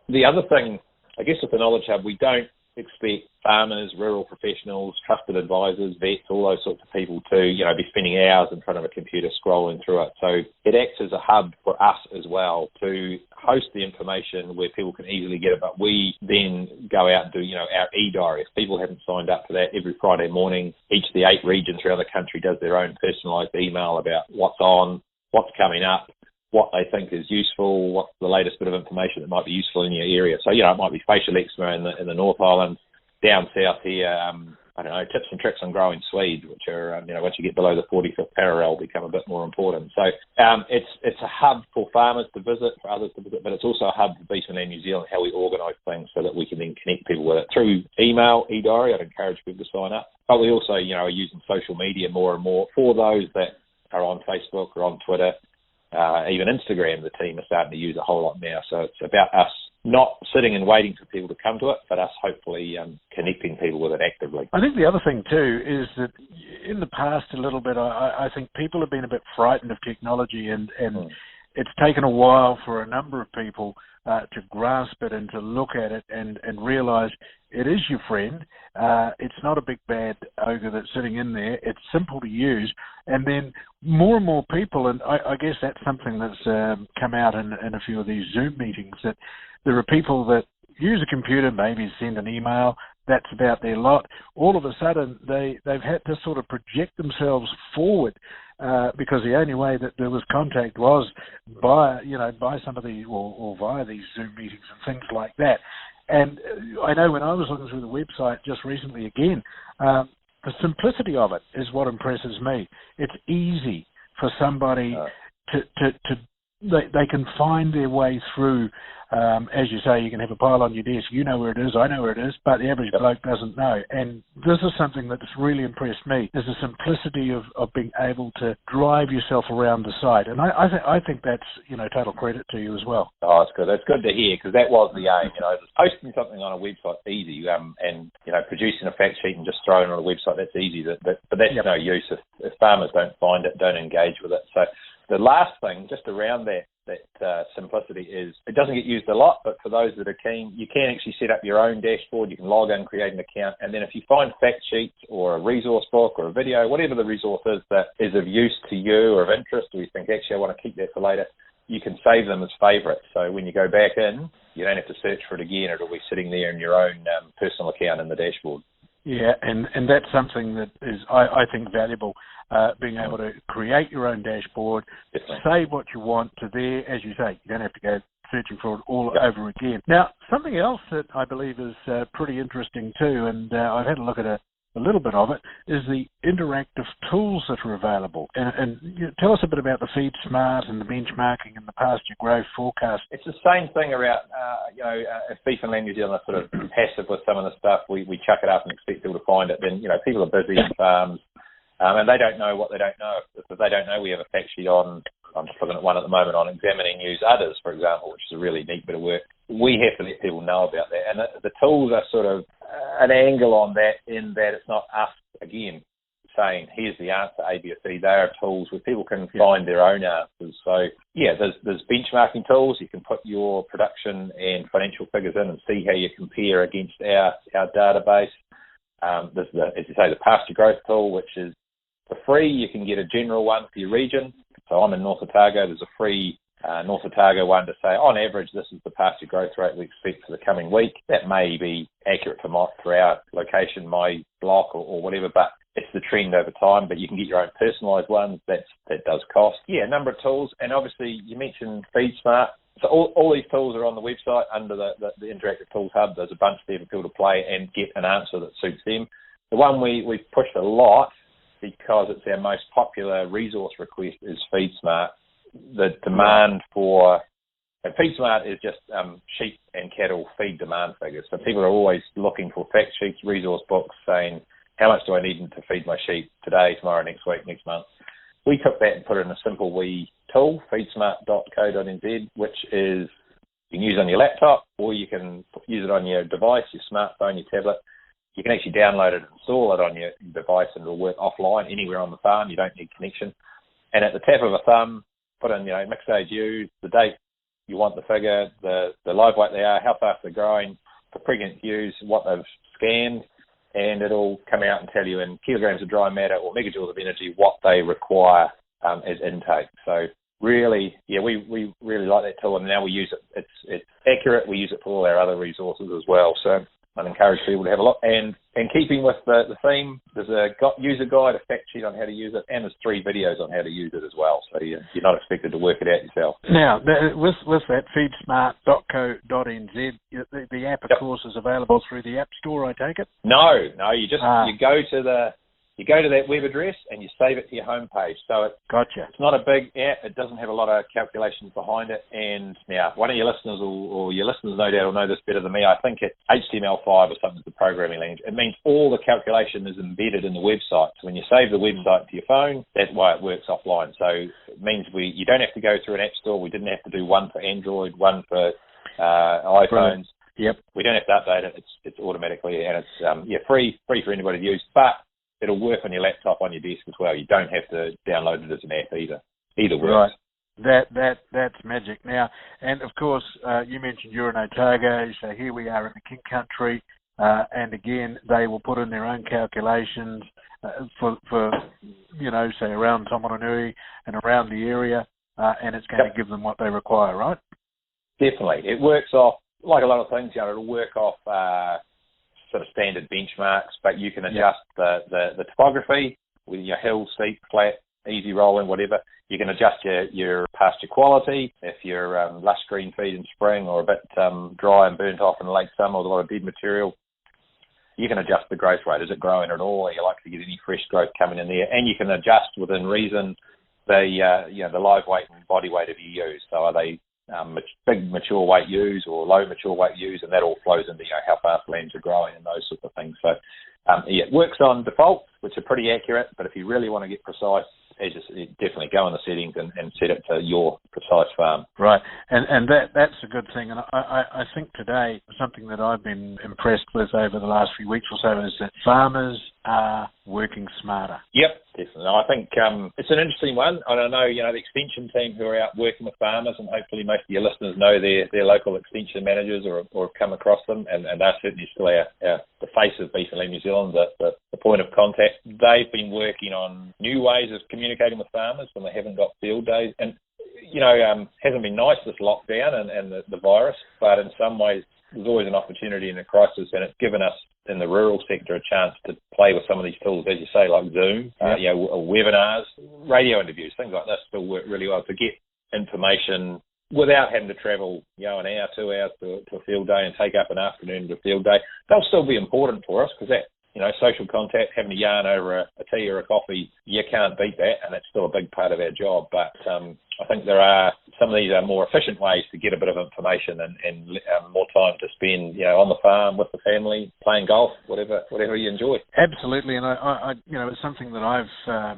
The other thing, I guess with the Knowledge Hub, we don't expect farmers, rural professionals, trusted advisors, vets, all those sorts of people to, be spending hours in front of a computer scrolling through it. So it acts as a hub for us as well to host the information where people can easily get it. But we then go out and do, our e-diary. If people haven't signed up for that, every Friday morning, each of the 8 regions around the country does their own personalised email about what's on, what's coming up, what they think is useful, what's the latest bit of information that might be useful in your area. So, it might be facial eczema in the North Island, down south here, I don't know, tips and tricks on growing Swede, which are, once you get below the 45th parallel, become a bit more important. So it's a hub for farmers to visit, for others to visit, but it's also a hub for Beef and Land New Zealand, how we organise things so that we can then connect people with it. Through email, e-diary, I'd encourage people to sign up. But we also, are using social media more and more for those that are on Facebook or on Twitter, even Instagram. The team are starting to use a whole lot now. So it's about us not sitting and waiting for people to come to it, but us hopefully connecting people with it actively. I think the other thing too is that in the past a little bit, I think people have been a bit frightened of technology, and it's taken a while for a number of people to grasp it and to look at it and realise it is your friend. It's not a big bad ogre that's sitting in there. It's simple to use. And then more and more people, and I guess that's something that's come out in a few of these Zoom meetings, that there are people that use a computer, maybe send an email, that's about their lot. All of a sudden, they've had to sort of project themselves forward because the only way that there was contact was by some of the, or via these Zoom meetings and things like that. And I know when I was looking through the website just recently again, the simplicity of it is what impresses me. It's easy for somebody they can find their way through. As you say, you can have a pile on your desk. You know where it is, I know where it is, but the average bloke doesn't know. And this is something that's really impressed me, is the simplicity of being able to drive yourself around the site. And I think that's, total credit to you as well. Oh, that's good. That's good to hear, because that was the aim. Posting something on a website's easy, and producing a fact sheet and just throwing it on a website, that's easy. But that's no use if farmers don't find it, don't engage with it. So the last thing, just around that simplicity, is it doesn't get used a lot, but for those that are keen, you can actually set up your own dashboard. You can log in, create an account, and then if you find fact sheets or a resource book or a video, whatever the resource is that is of use to you or of interest, or you think, actually, I want to keep that for later, you can save them as favourites. So when you go back in, you don't have to search for it again. It'll be sitting there in your own personal account in the dashboard. Yeah, and that's something that is, I think, valuable, being able to create your own dashboard, save what you want to there. As you say, you don't have to go searching for it all over again. Now, something else that I believe is pretty interesting too, and I've had a look at a little bit of it, is the interactive tools that are available. And tell us a bit about the Feed Smart and the benchmarking and the pasture growth forecast. It's the same thing around, if Beef and Land New Zealand are sort of passive with some of the stuff, we chuck it up and expect people to find it. Then, people are busy in farms, and they don't know what they don't know. If they don't know, we have a fact sheet on, I'm just looking at one at the moment, on examining news others, for example, which is a really neat bit of work. We have to let people know about that. And the tools are sort of an angle on that, in that it's not us, again, saying, here's the answer, A, B, or C. They are tools where people can find their own answers. So, there's benchmarking tools. You can put your production and financial figures in and see how you compare against our database. There's as you say, the pasture growth tool, which is for free. You can get a general one for your region. So I'm in North Otago. There's a free North Otago one to say, on average, this is the pasture growth rate we expect for the coming week. That may be accurate for our location, my block, or whatever, but it's the trend over time. But you can get your own personalised ones. That does cost. Yeah, a number of tools. And obviously, you mentioned Feed Smart. So all these tools are on the website under the Interactive Tools Hub. There's a bunch there for people to play and get an answer that suits them. The one we've pushed a lot, because it's our most popular resource request, is Feed Smart. The demand for Feed Smart is just sheep and cattle feed demand figures. So people are always looking for fact sheets, resource books, saying, how much do I need to feed my sheep today, tomorrow, next week, next month? We took that and put it in a simple wee tool, feedsmart.co.nz, which is you can use on your laptop, or you can use it on your device, your smartphone, your tablet. You can actually download it and install it on your device, and it'll work offline anywhere on the farm. You don't need connection. And at the tap of a thumb, put in, mixed age ewes, the date you want the figure, the live weight they are, how fast they're growing, for pregnant ewes, what they've scanned, and it'll come out and tell you in kilograms of dry matter or megajoules of energy what they require as intake. So really, we really like that tool, and now we use it. It's accurate. We use it for all our other resources as well. So I'd encourage people to have a look. And keeping with the theme, there's a user guide, a fact sheet on how to use it, and there's 3 videos on how to use it as well. So you're not expected to work it out yourself. Now, with that, feedsmart.co.nz, the app, of course, is available through the App Store, I take it? No, you go to that web address and you save it to your homepage. So it's not a big app. It doesn't have a lot of calculations behind it. And now, one of your listeners, or your listeners no doubt will know this better than me, I think it's HTML5 or something, the programming language. It means all the calculation is embedded in the website. So when you save the website to your phone, that's why it works offline. So it means you don't have to go through an app store. We didn't have to do one for Android, one for iPhones. Brilliant. Yep. We don't have to update it. It's automatically, and it's free for anybody to use. But it'll work on your laptop, on your desk as well. You don't have to download it as an app either. Either works. Right. That's magic. Now, and of course, you mentioned you're in Otago, so here we are in the King Country, and again, they will put in their own calculations for say around Tomaranui and around the area, and it's going to give them what they require, right? Definitely. It works off, like a lot of things, it'll work off sort of standard benchmarks, but you can adjust the topography with your hill, steep, flat, easy rolling, whatever. You can adjust your pasture quality if you're lush green feed in spring or a bit dry and burnt off in late summer with a lot of dead material. You can adjust the growth rate. Is it growing at all? Are you likely to get any fresh growth coming in there? And you can adjust within reason the live weight and body weight of your ewes. So are they big mature weight ewes or low mature weight ewes, and that all flows into how fast lambs are growing and those sorts of things. So it works on default, which are pretty accurate, but if you really want to get precise, you definitely go in the settings and set it to your precise farm. Right, and that's a good thing. And I think today something that I've been impressed with over the last few weeks or so is that farmers are working smarter. Yep, definitely. I think it's an interesting one. I don't know, the extension team who are out working with farmers, and hopefully most of your listeners know their local extension managers or have come across them, and they're certainly still the face of Beef and Lamb New Zealand, the point of contact. They've been working on new ways of communicating with farmers when they haven't got field days. And, hasn't been nice, this lockdown and the virus, but in some ways there's always an opportunity in a crisis, and it's given us in the rural sector a chance to play with some of these tools, as you say, like Zoom, webinars, radio interviews, things like this still work really well to get information without having to travel, an hour, 2 hours to a field day and take up an afternoon to a field day. They'll still be important for us because that, social contact, having a yarn over a tea or a coffee, you can't beat that, and that's still a big part of our job. But I think there are some of these are more efficient ways to get a bit of information and more time to spend, on the farm with the family, playing golf, whatever you enjoy. Absolutely, and I it's something that I've,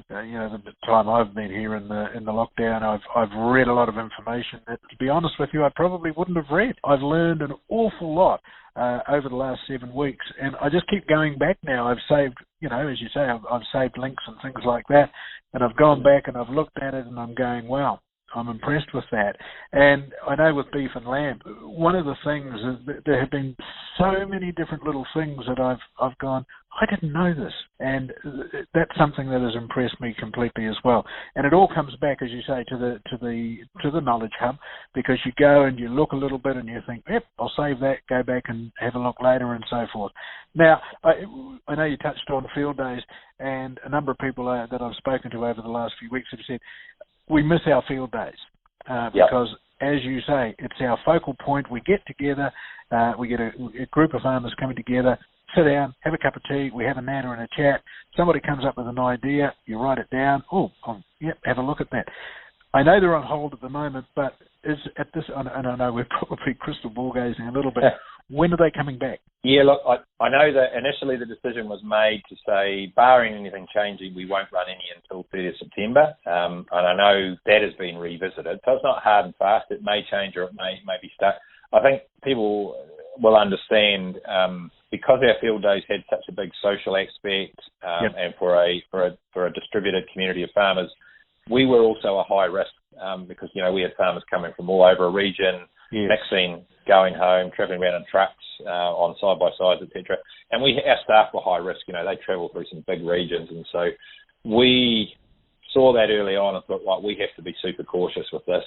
the time I've been here in the lockdown, I've read a lot of information that, to be honest with you, I probably wouldn't have read. I've learned an awful lot over the last 7 weeks, and I just keep going back now. I've saved, as you say, I've saved links and things like that, and I've gone back and I've looked at it and I'm going, wow, I'm impressed with that. And I know with beef and lamb, one of the things is that there have been so many different little things that I've gone, I didn't know this, and that's something that has impressed me completely as well. And it all comes back, as you say, to the knowledge hub, because you go and you look a little bit and you think, yep, I'll save that, go back and have a look later, and so forth. Now, I know you touched on field days, and a number of people that I've spoken to over the last few weeks have said we miss our field days because, as you say, it's our focal point. We get together, we get a group of farmers coming together, sit down, have a cup of tea, we have a natter and a chat. Somebody comes up with an idea, you write it down. Have a look at that. I know they're on hold at the moment, but is at this, and I know we're probably crystal ball gazing a little bit. When are they coming back? Yeah, look, I know that initially the decision was made to say, barring anything changing, we won't run any until 30th September. And I know that has been revisited. So it's not hard and fast. It may change or it may be stuck. I think people will understand because our field days had such a big social aspect and for a distributed community of farmers, we were also a high risk because, we had farmers coming from all over a region, mixing, going home, travelling around in trucks on side-by-sides, etc. And our staff were high risk. They travel through some big regions. And so we saw that early on and thought, like, we have to be super cautious with this,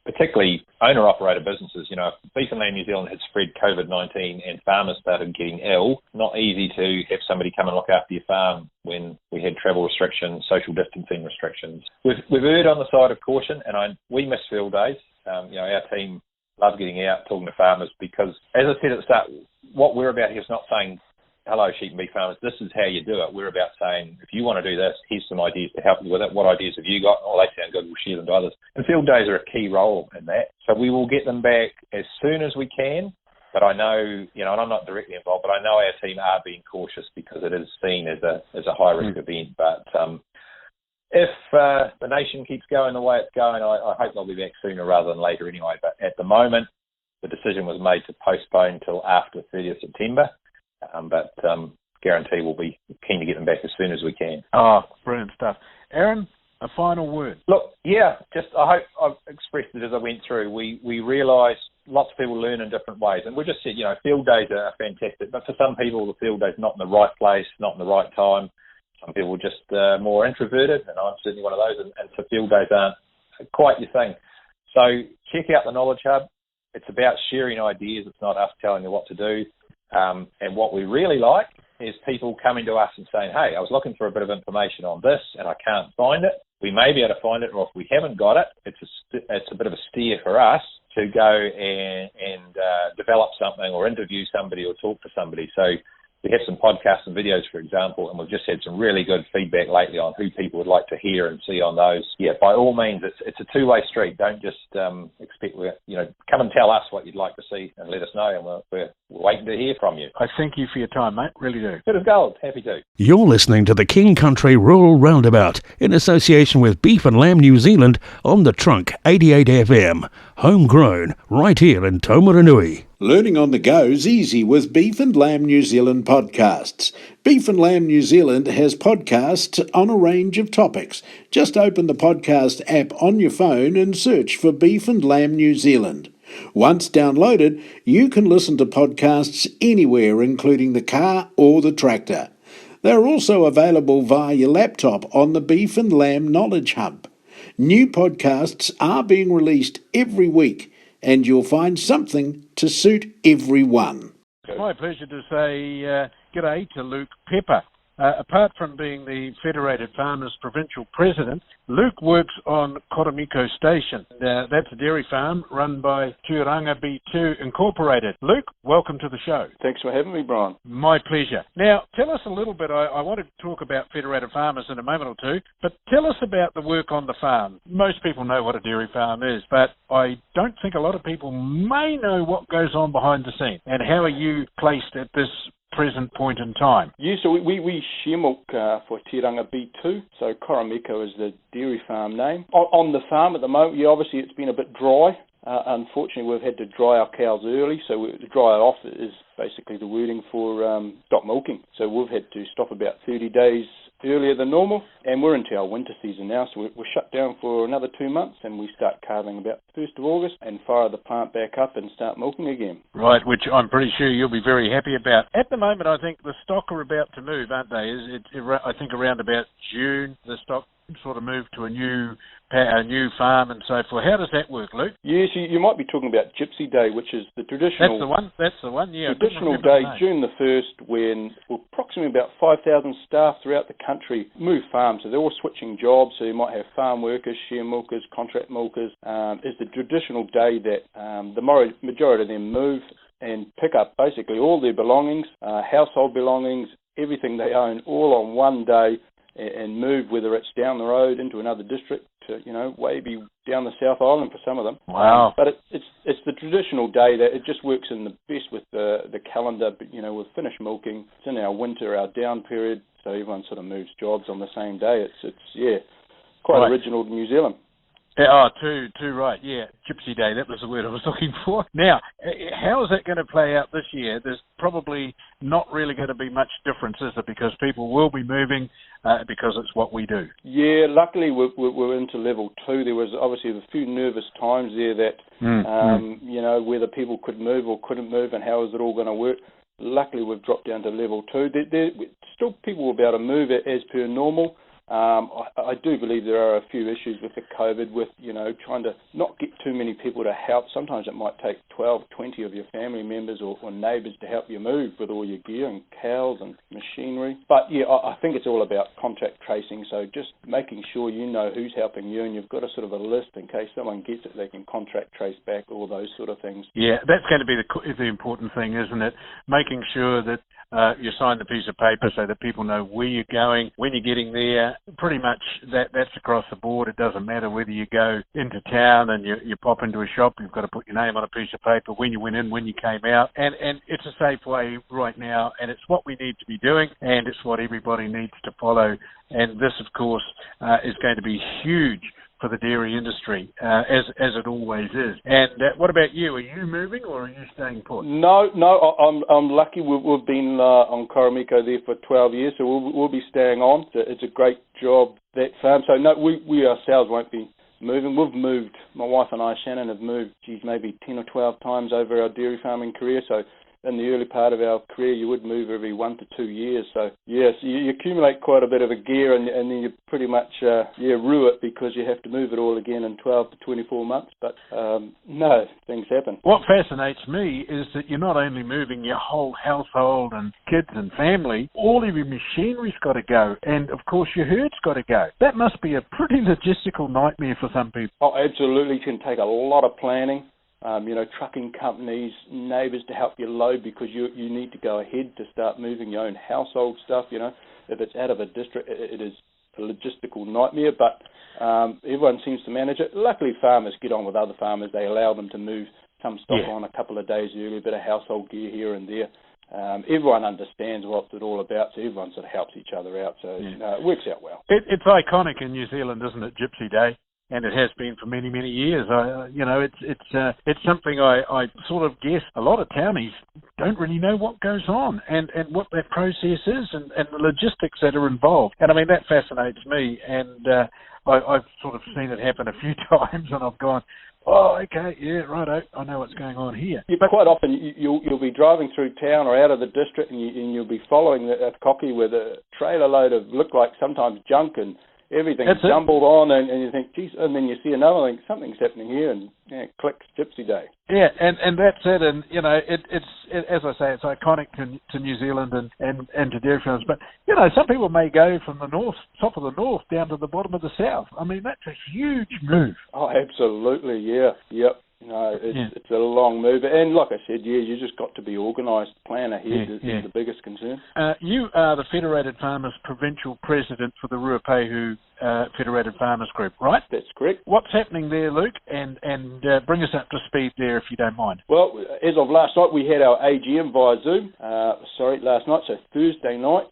particularly owner-operator businesses. You know, if Beef and Lamb New Zealand had spread COVID-19 and farmers started getting ill, not easy to have somebody come and look after your farm when we had travel restrictions, social distancing restrictions. We've erred on the side of caution, and we miss field days. You know, our team love getting out, talking to farmers, because, as I said at the start, what we're about here is not saying, hello, sheep and beef farmers, this is how you do it. We're about saying, if you want to do this, here's some ideas to help you with it. What ideas have you got? Oh, they sound good. We'll share them to others. And field days are a key role in that. So we will get them back as soon as we can. But I know, you know, and I'm not directly involved, but I know our team are being cautious because it is seen as a high-risk event. But if the nation keeps going the way it's going, I hope they'll be back sooner rather than later anyway. But at the moment, the decision was made to postpone till after 30th September. But guarantee we'll be keen to get them back as soon as we can. Oh, brilliant stuff. Aaron, a final word. Look, yeah, I hope I've expressed it as I went through. We realise lots of people learn in different ways. And we just said, you know, field days are fantastic. But for some people, the field day's not in the right place, not in the right time. Some people are just more introverted, and I'm certainly one of those. And so field days aren't quite your thing. So check out the Knowledge Hub. It's about sharing ideas. It's not us telling you what to do. And what we really like is people coming to us and saying, hey, I was looking for a bit of information on this and I can't find it. We may be able to find it, or if we haven't got it, it's a bit of a steer for us to go and develop something or interview somebody or talk to somebody. So we have some podcasts and videos, for example, and we've just had some really good feedback lately on who people would like to hear and see on those. Yeah, by all means, it's a two-way street. Don't just expect, come and tell us what you'd like to see and let us know, and we're waiting to hear from you. I thank you for your time, mate. Really do. Good as gold. Happy to. You're listening to the King Country Rural Roundabout in association with Beef and Lamb New Zealand on the Trunk 88 FM. Homegrown, right here in Taumaranui. Learning on the go's easy with Beef and Lamb New Zealand podcasts. Beef and Lamb New Zealand has podcasts on a range of topics. Just open the podcast app on your phone and search for Beef and Lamb New Zealand. Once downloaded, you can listen to podcasts anywhere, including the car or the tractor. They're also available via your laptop on the Beef and Lamb Knowledge Hub. New podcasts are being released every week, and you'll find something to suit everyone. It's my pleasure to say g'day to Luke Pepper. Apart from being the Federated Farmers Provincial President, Luke works on Koromiko Station. That's a dairy farm run by ROUNDABOUT Incorporated. Luke, welcome to the show. Thanks for having me, Brian. My pleasure. Now, tell us a little bit. I want to talk about Federated Farmers in a moment or two, but tell us about the work on the farm. Most people know what a dairy farm is, but I don't think a lot of people may know what goes on behind the scenes. And how are you placed at this present point in time? Yeah, so we share milk for ROUNDABOUT, so Koromiko is the dairy farm name. On the farm at the moment, yeah, obviously it's been a bit dry. Unfortunately, we've had to dry our cows early, so to dry it off is basically the wording for stop milking. So we've had to stop about 30 days earlier than normal, and we're into our winter season now, so we're shut down for another 2 months, and we start calving about the 1st of August and fire the plant back up and start milking again. Right, which I'm pretty sure you'll be very happy about. At the moment, I think the stock are about to move, aren't they? I think around about June, the stock sort of moved to a new farm and so forth. How does that work, Luke? Yes, you might be talking about Gypsy Day, which is the traditional... That's the one, yeah. Traditional day, June the 1st, when approximately about 5,000 staff throughout the country move farms. So they're all switching jobs, so you might have farm workers, share milkers, contract milkers. Is the traditional day that the majority of them move and pick up basically all their belongings, household belongings, everything they own, all on one day, and move, whether it's down the road into another district, to, maybe down the South Island for some of them. Wow. But it's the traditional day that it just works in the best with the calendar. But, we've finished milking. It's in our winter, our down period, so everyone sort of moves jobs on the same day. It's quite right. Original to New Zealand. Too right, yeah. Gypsy Day, that was the word I was looking for. Now, how is that going to play out this year? There's probably not really going to be much difference, is there? Because people will be moving because it's what we do. Yeah, luckily we're into level 2. There was obviously a few nervous times there that, whether people could move or couldn't move and how is it all going to work. Luckily we've dropped down to level 2. There still people will be able to move as per normal. I do believe there are a few issues with the COVID, with, trying to not get too many people to help. Sometimes it might take 12, 20 of your family members or neighbours to help you move with all your gear and cows and machinery. But yeah, I think it's all about contact tracing, so just making sure you know who's helping you, and you've got a sort of a list in case someone gets it, they can contact trace back, all those sort of things. Yeah, that's going to be the important thing, isn't it? Making sure that you sign the piece of paper so that people know where you're going, when you're getting there. Pretty much that's across the board. It doesn't matter whether you go into town and you pop into a shop, you've got to put your name on a piece of paper, when you went in, when you came out. And it's a safe way right now, and it's what we need to be doing, and it's what everybody needs to follow. And this, of course, is going to be huge for the dairy industry, as it always is. And what about you? Are you moving or are you staying put? No, I'm lucky. We've been on Koromiko there for 12 years, so we'll be staying on. It's a great job, that farm. So no, we ourselves won't be moving. We've moved, my wife and I, Shannon, have moved, maybe 10 or 12 times over our dairy farming career. So in the early part of our career, you would move every 1 to 2 years. So yes, you accumulate quite a bit of a gear, and then you pretty much rue it because you have to move it all again in 12 to 24 months. But no, things happen. What fascinates me is that you're not only moving your whole household and kids and family, all of your machinery's got to go, and of course your herd's got to go. That must be a pretty logistical nightmare for some people. Oh, absolutely. It can take a lot of planning. Trucking companies, neighbours to help you load, because you need to go ahead to start moving your own household stuff. If it's out of a district, it is a logistical nightmare, but everyone seems to manage it. Luckily, farmers get on with other farmers. They allow them to move some stock on a couple of days early, a bit of household gear here and there. Everyone understands what it's all about, so everyone sort of helps each other out, so it works out well. It's iconic in New Zealand, isn't it, Gypsy Day? And it has been for many, many years. It's something I sort of guess a lot of townies don't really know what goes on and what that process is and the logistics that are involved. And I mean, that fascinates me. And I've sort of seen it happen a few times, and I've gone, oh, okay, yeah, righto, I know what's going on here. Yeah, but quite often you'll be driving through town or out of the district, and you'll be following a cocky with a trailer load of, look like sometimes junk and everything's jumbled on, and you think, geez, and then you see another thing, something's happening here, and click, Gypsy Day. Yeah, and that's it, and it's as I say, it's iconic to New Zealand and to dairy farms. But some people may go from the north, top of the north, down to the bottom of the south. I mean, that's a huge move. Oh, absolutely, yeah, yep. It's a long move, and like I said, you just got to be organised. Plan ahead is the biggest concern. You are the Federated Farmers Provincial President for the Ruapehu Federated Farmers Group, right? That's correct. What's happening there, Luke? And bring us up to speed there, if you don't mind. Well, as of last night, we had our AGM via Zoom. Last night, so Thursday night.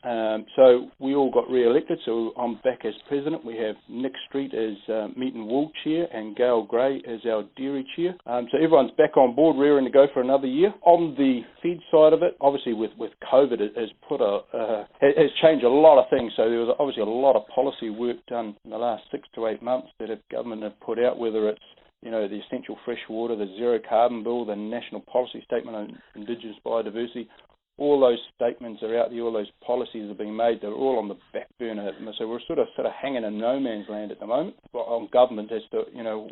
So we all got re-elected, so I'm back as president. We have Nick Street as Meat and Wool Chair and Gail Gray as our Dairy Chair. So everyone's back on board, rearing to go for another year. On the feed side of it, obviously with COVID, it has has changed a lot of things. So there was obviously a lot of policy work done in the last 6 to 8 months that government have put out, whether it's the essential fresh water, the zero carbon bill, the national policy statement on Indigenous biodiversity. All those statements are out there, all those policies are being made, they're all on the back burner. So we're sort of hanging in no man's land at the moment on government as to,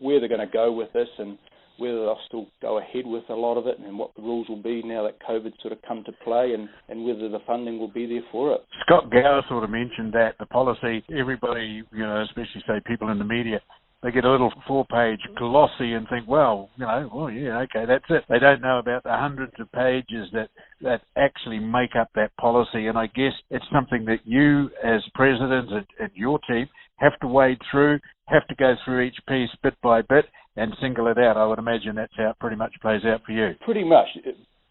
where they're going to go with this and whether they'll still go ahead with a lot of it and what the rules will be now that COVID's sort of come to play and whether the funding will be there for it. Scott Gower sort of mentioned that, the policy, everybody, especially say people in the media, they get a little 4-page glossy and think, okay, that's it. They don't know about the hundreds of pages that actually make up that policy. And I guess it's something that you as president and your team have to wade through, have to go through each piece bit by bit and single it out. I would imagine that's how it pretty much plays out for you. Pretty much.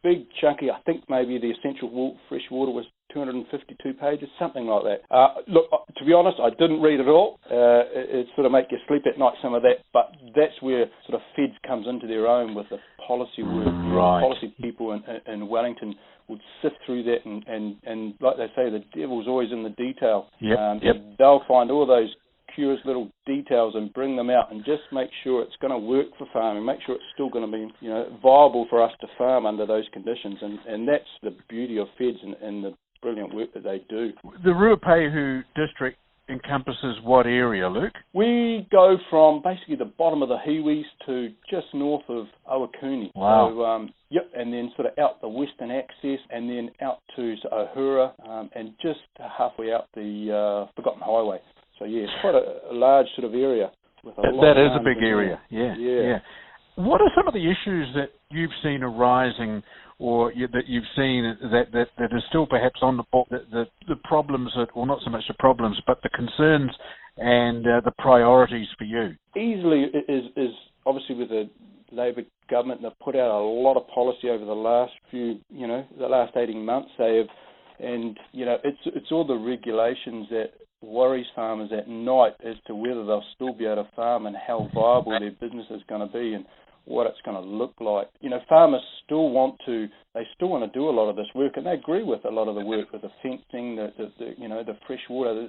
Big, chunky, I think maybe the essential fresh water was 252 pages, something like that. Look, to be honest, I didn't read it all. It sort of make you sleep at night, some of that, but that's where sort of Feds comes into their own with the policy work. Right. Policy people in Wellington would sift through that and like they say, the devil's always in the detail. Yep. They'll find all those curious little details and bring them out and just make sure it's going to work for farming, make sure it's still going to be viable for us to farm under those conditions, and that's the beauty of Feds and the brilliant work that they do. The Ruapehu district encompasses what area, Luke? We go from basically the bottom of the Hiwis to just north of Owakuni. Wow. So, and then sort of out the western axis, and then out to Ohura, and just halfway out the Forgotten Highway. So, yeah, it's quite a large sort of area. With a lot That of is a big area, yeah. What are some of the issues that you've seen arising, or that you've seen that are still perhaps on the board, the problems, or not so much the problems, but the concerns and the priorities for you? Easily is obviously with the Labor government. They've put out a lot of policy over the last the last 18 months. They have, and it's all the regulations that worries farmers at night as to whether they'll still be able to farm and how viable their business is going to be and what it's going to look like. Farmers still want to do a lot of this work, and they agree with a lot of the work, with the fencing, the fresh water.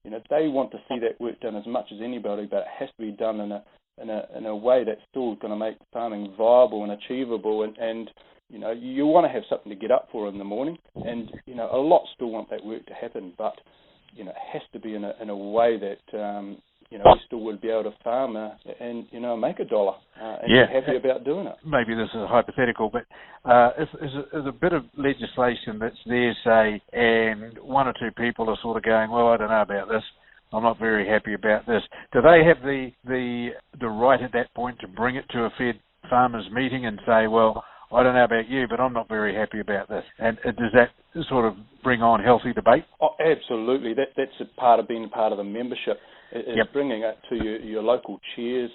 They want to see that work done as much as anybody, but it has to be done in a way that's still going to make farming viable and achievable. And you want to have something to get up for in the morning, and a lot still want that work to happen, but it has to be in a way that we still would be able to farm and make $1 and be happy about doing it. Maybe this is hypothetical, but is a bit of legislation that's there, say, and one or two people are sort of going, well, I don't know about this, I'm not very happy about this. Do they have the right at that point to bring it to a Fed farmers meeting and say, well, I don't know about you, but I'm not very happy about this? And does that sort of bring on healthy debate? Oh, absolutely. That's a part of being part of the membership, is bringing it to your local chairs,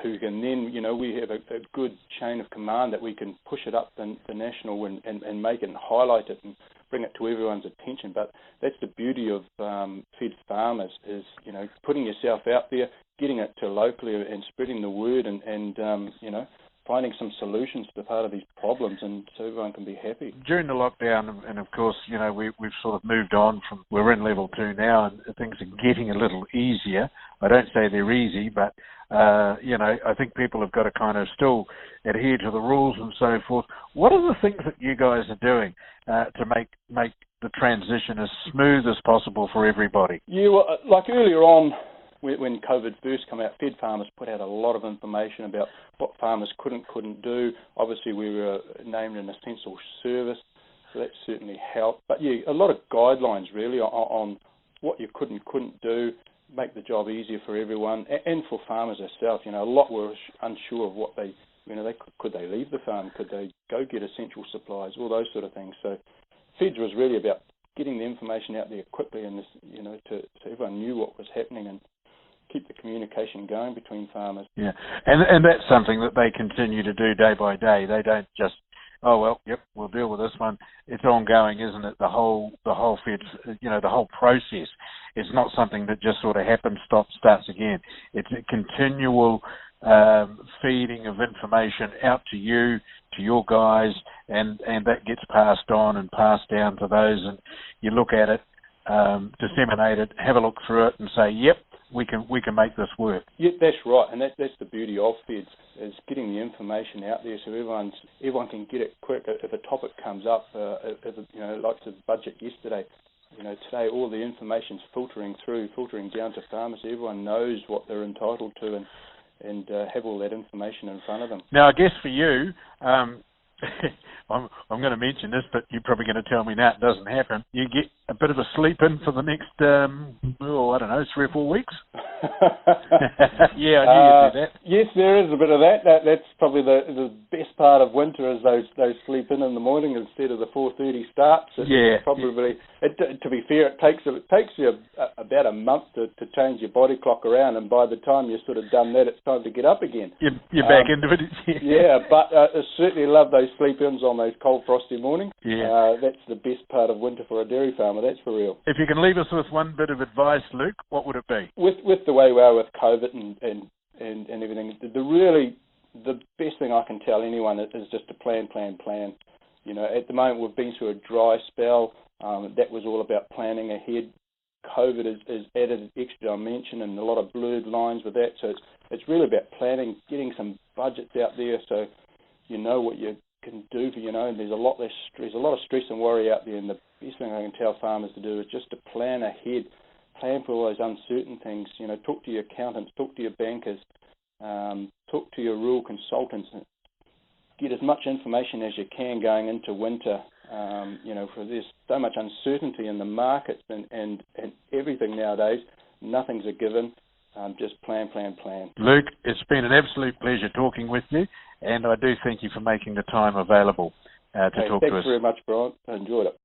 who can then, we have a good chain of command that we can push it up the national and make it and highlight it and bring it to everyone's attention. But that's the beauty of Fed farmers is, putting yourself out there, getting it to locally and spreading the word and finding some solutions to part of these problems, and so everyone can be happy. During the lockdown, and of course, we've sort of moved on from, we're in level 2 now, and things are getting a little easier. I don't say they're easy, but, I think people have got to kind of still adhere to the rules and so forth. What are the things that you guys are doing to make the transition as smooth as possible for everybody? Yeah, well, like earlier on, when COVID first came out, Fed farmers put out a lot of information about what farmers couldn't do. Obviously, we were named an essential service, so that certainly helped. But yeah, a lot of guidelines really on what you couldn't do, make the job easier for everyone and for farmers themselves. A lot were unsure of what they could they leave the farm, could they go get essential supplies, all those sort of things. So Feds was really about getting the information out there quickly, and so everyone knew what was happening and keep the communication going between farmers. Yeah, and that's something that they continue to do day by day. They don't just, we'll deal with this one. It's ongoing, isn't it? The whole Fed, the whole process is not something that just sort of happens, starts again. It's a continual feeding of information out to you, to your guys, and that gets passed on and passed down to those, and you look at it, disseminate it, have a look through it, and say, yep, we can make this work. Yeah, that's right, and that's the beauty of Feds, is getting the information out there so everyone can get it quick. If a topic comes up, like the budget yesterday, today all the information's filtering down to farmers. So everyone knows what they're entitled to and have all that information in front of them. Now, I guess for you, I'm going to mention this, but you're probably going to tell me now it doesn't happen. You get a bit of a sleep in for the next, 3 or 4 weeks? Yeah, I knew you'd do that. Yes, there is a bit of that. That's probably the best part of winter, is those sleep in the morning instead of the 4:30 starts. Probably. To be fair, it takes you about a month to change your body clock around, and by the time you're sort of done that, it's time to get up again. You're back into it. Yeah, but I certainly love those sleep-ins on those cold, frosty mornings. Yeah. That's the best part of winter for a dairy farmer, that's for real. If you can leave us with one bit of advice, Luke, what would it be? With the way we are with COVID and everything, the best thing I can tell anyone is just to plan. At the moment we've been through a dry spell. That was all about planning ahead. COVID has added an extra dimension and a lot of blurred lines with that. So it's really about planning, getting some budgets out there so you know what you can do for, and there's a lot of stress and worry out there, and the best thing I can tell farmers to do is just to plan ahead, plan for all those uncertain things. Talk to your accountants, talk to your bankers, talk to your rural consultants. Get as much information as you can going into winter. For there's so much uncertainty in the markets and everything nowadays. Nothing's a given. Just plan. Luke, it's been an absolute pleasure talking with you, and I do thank you for making the time available to talk to us. Thanks very much, Brian. I enjoyed it.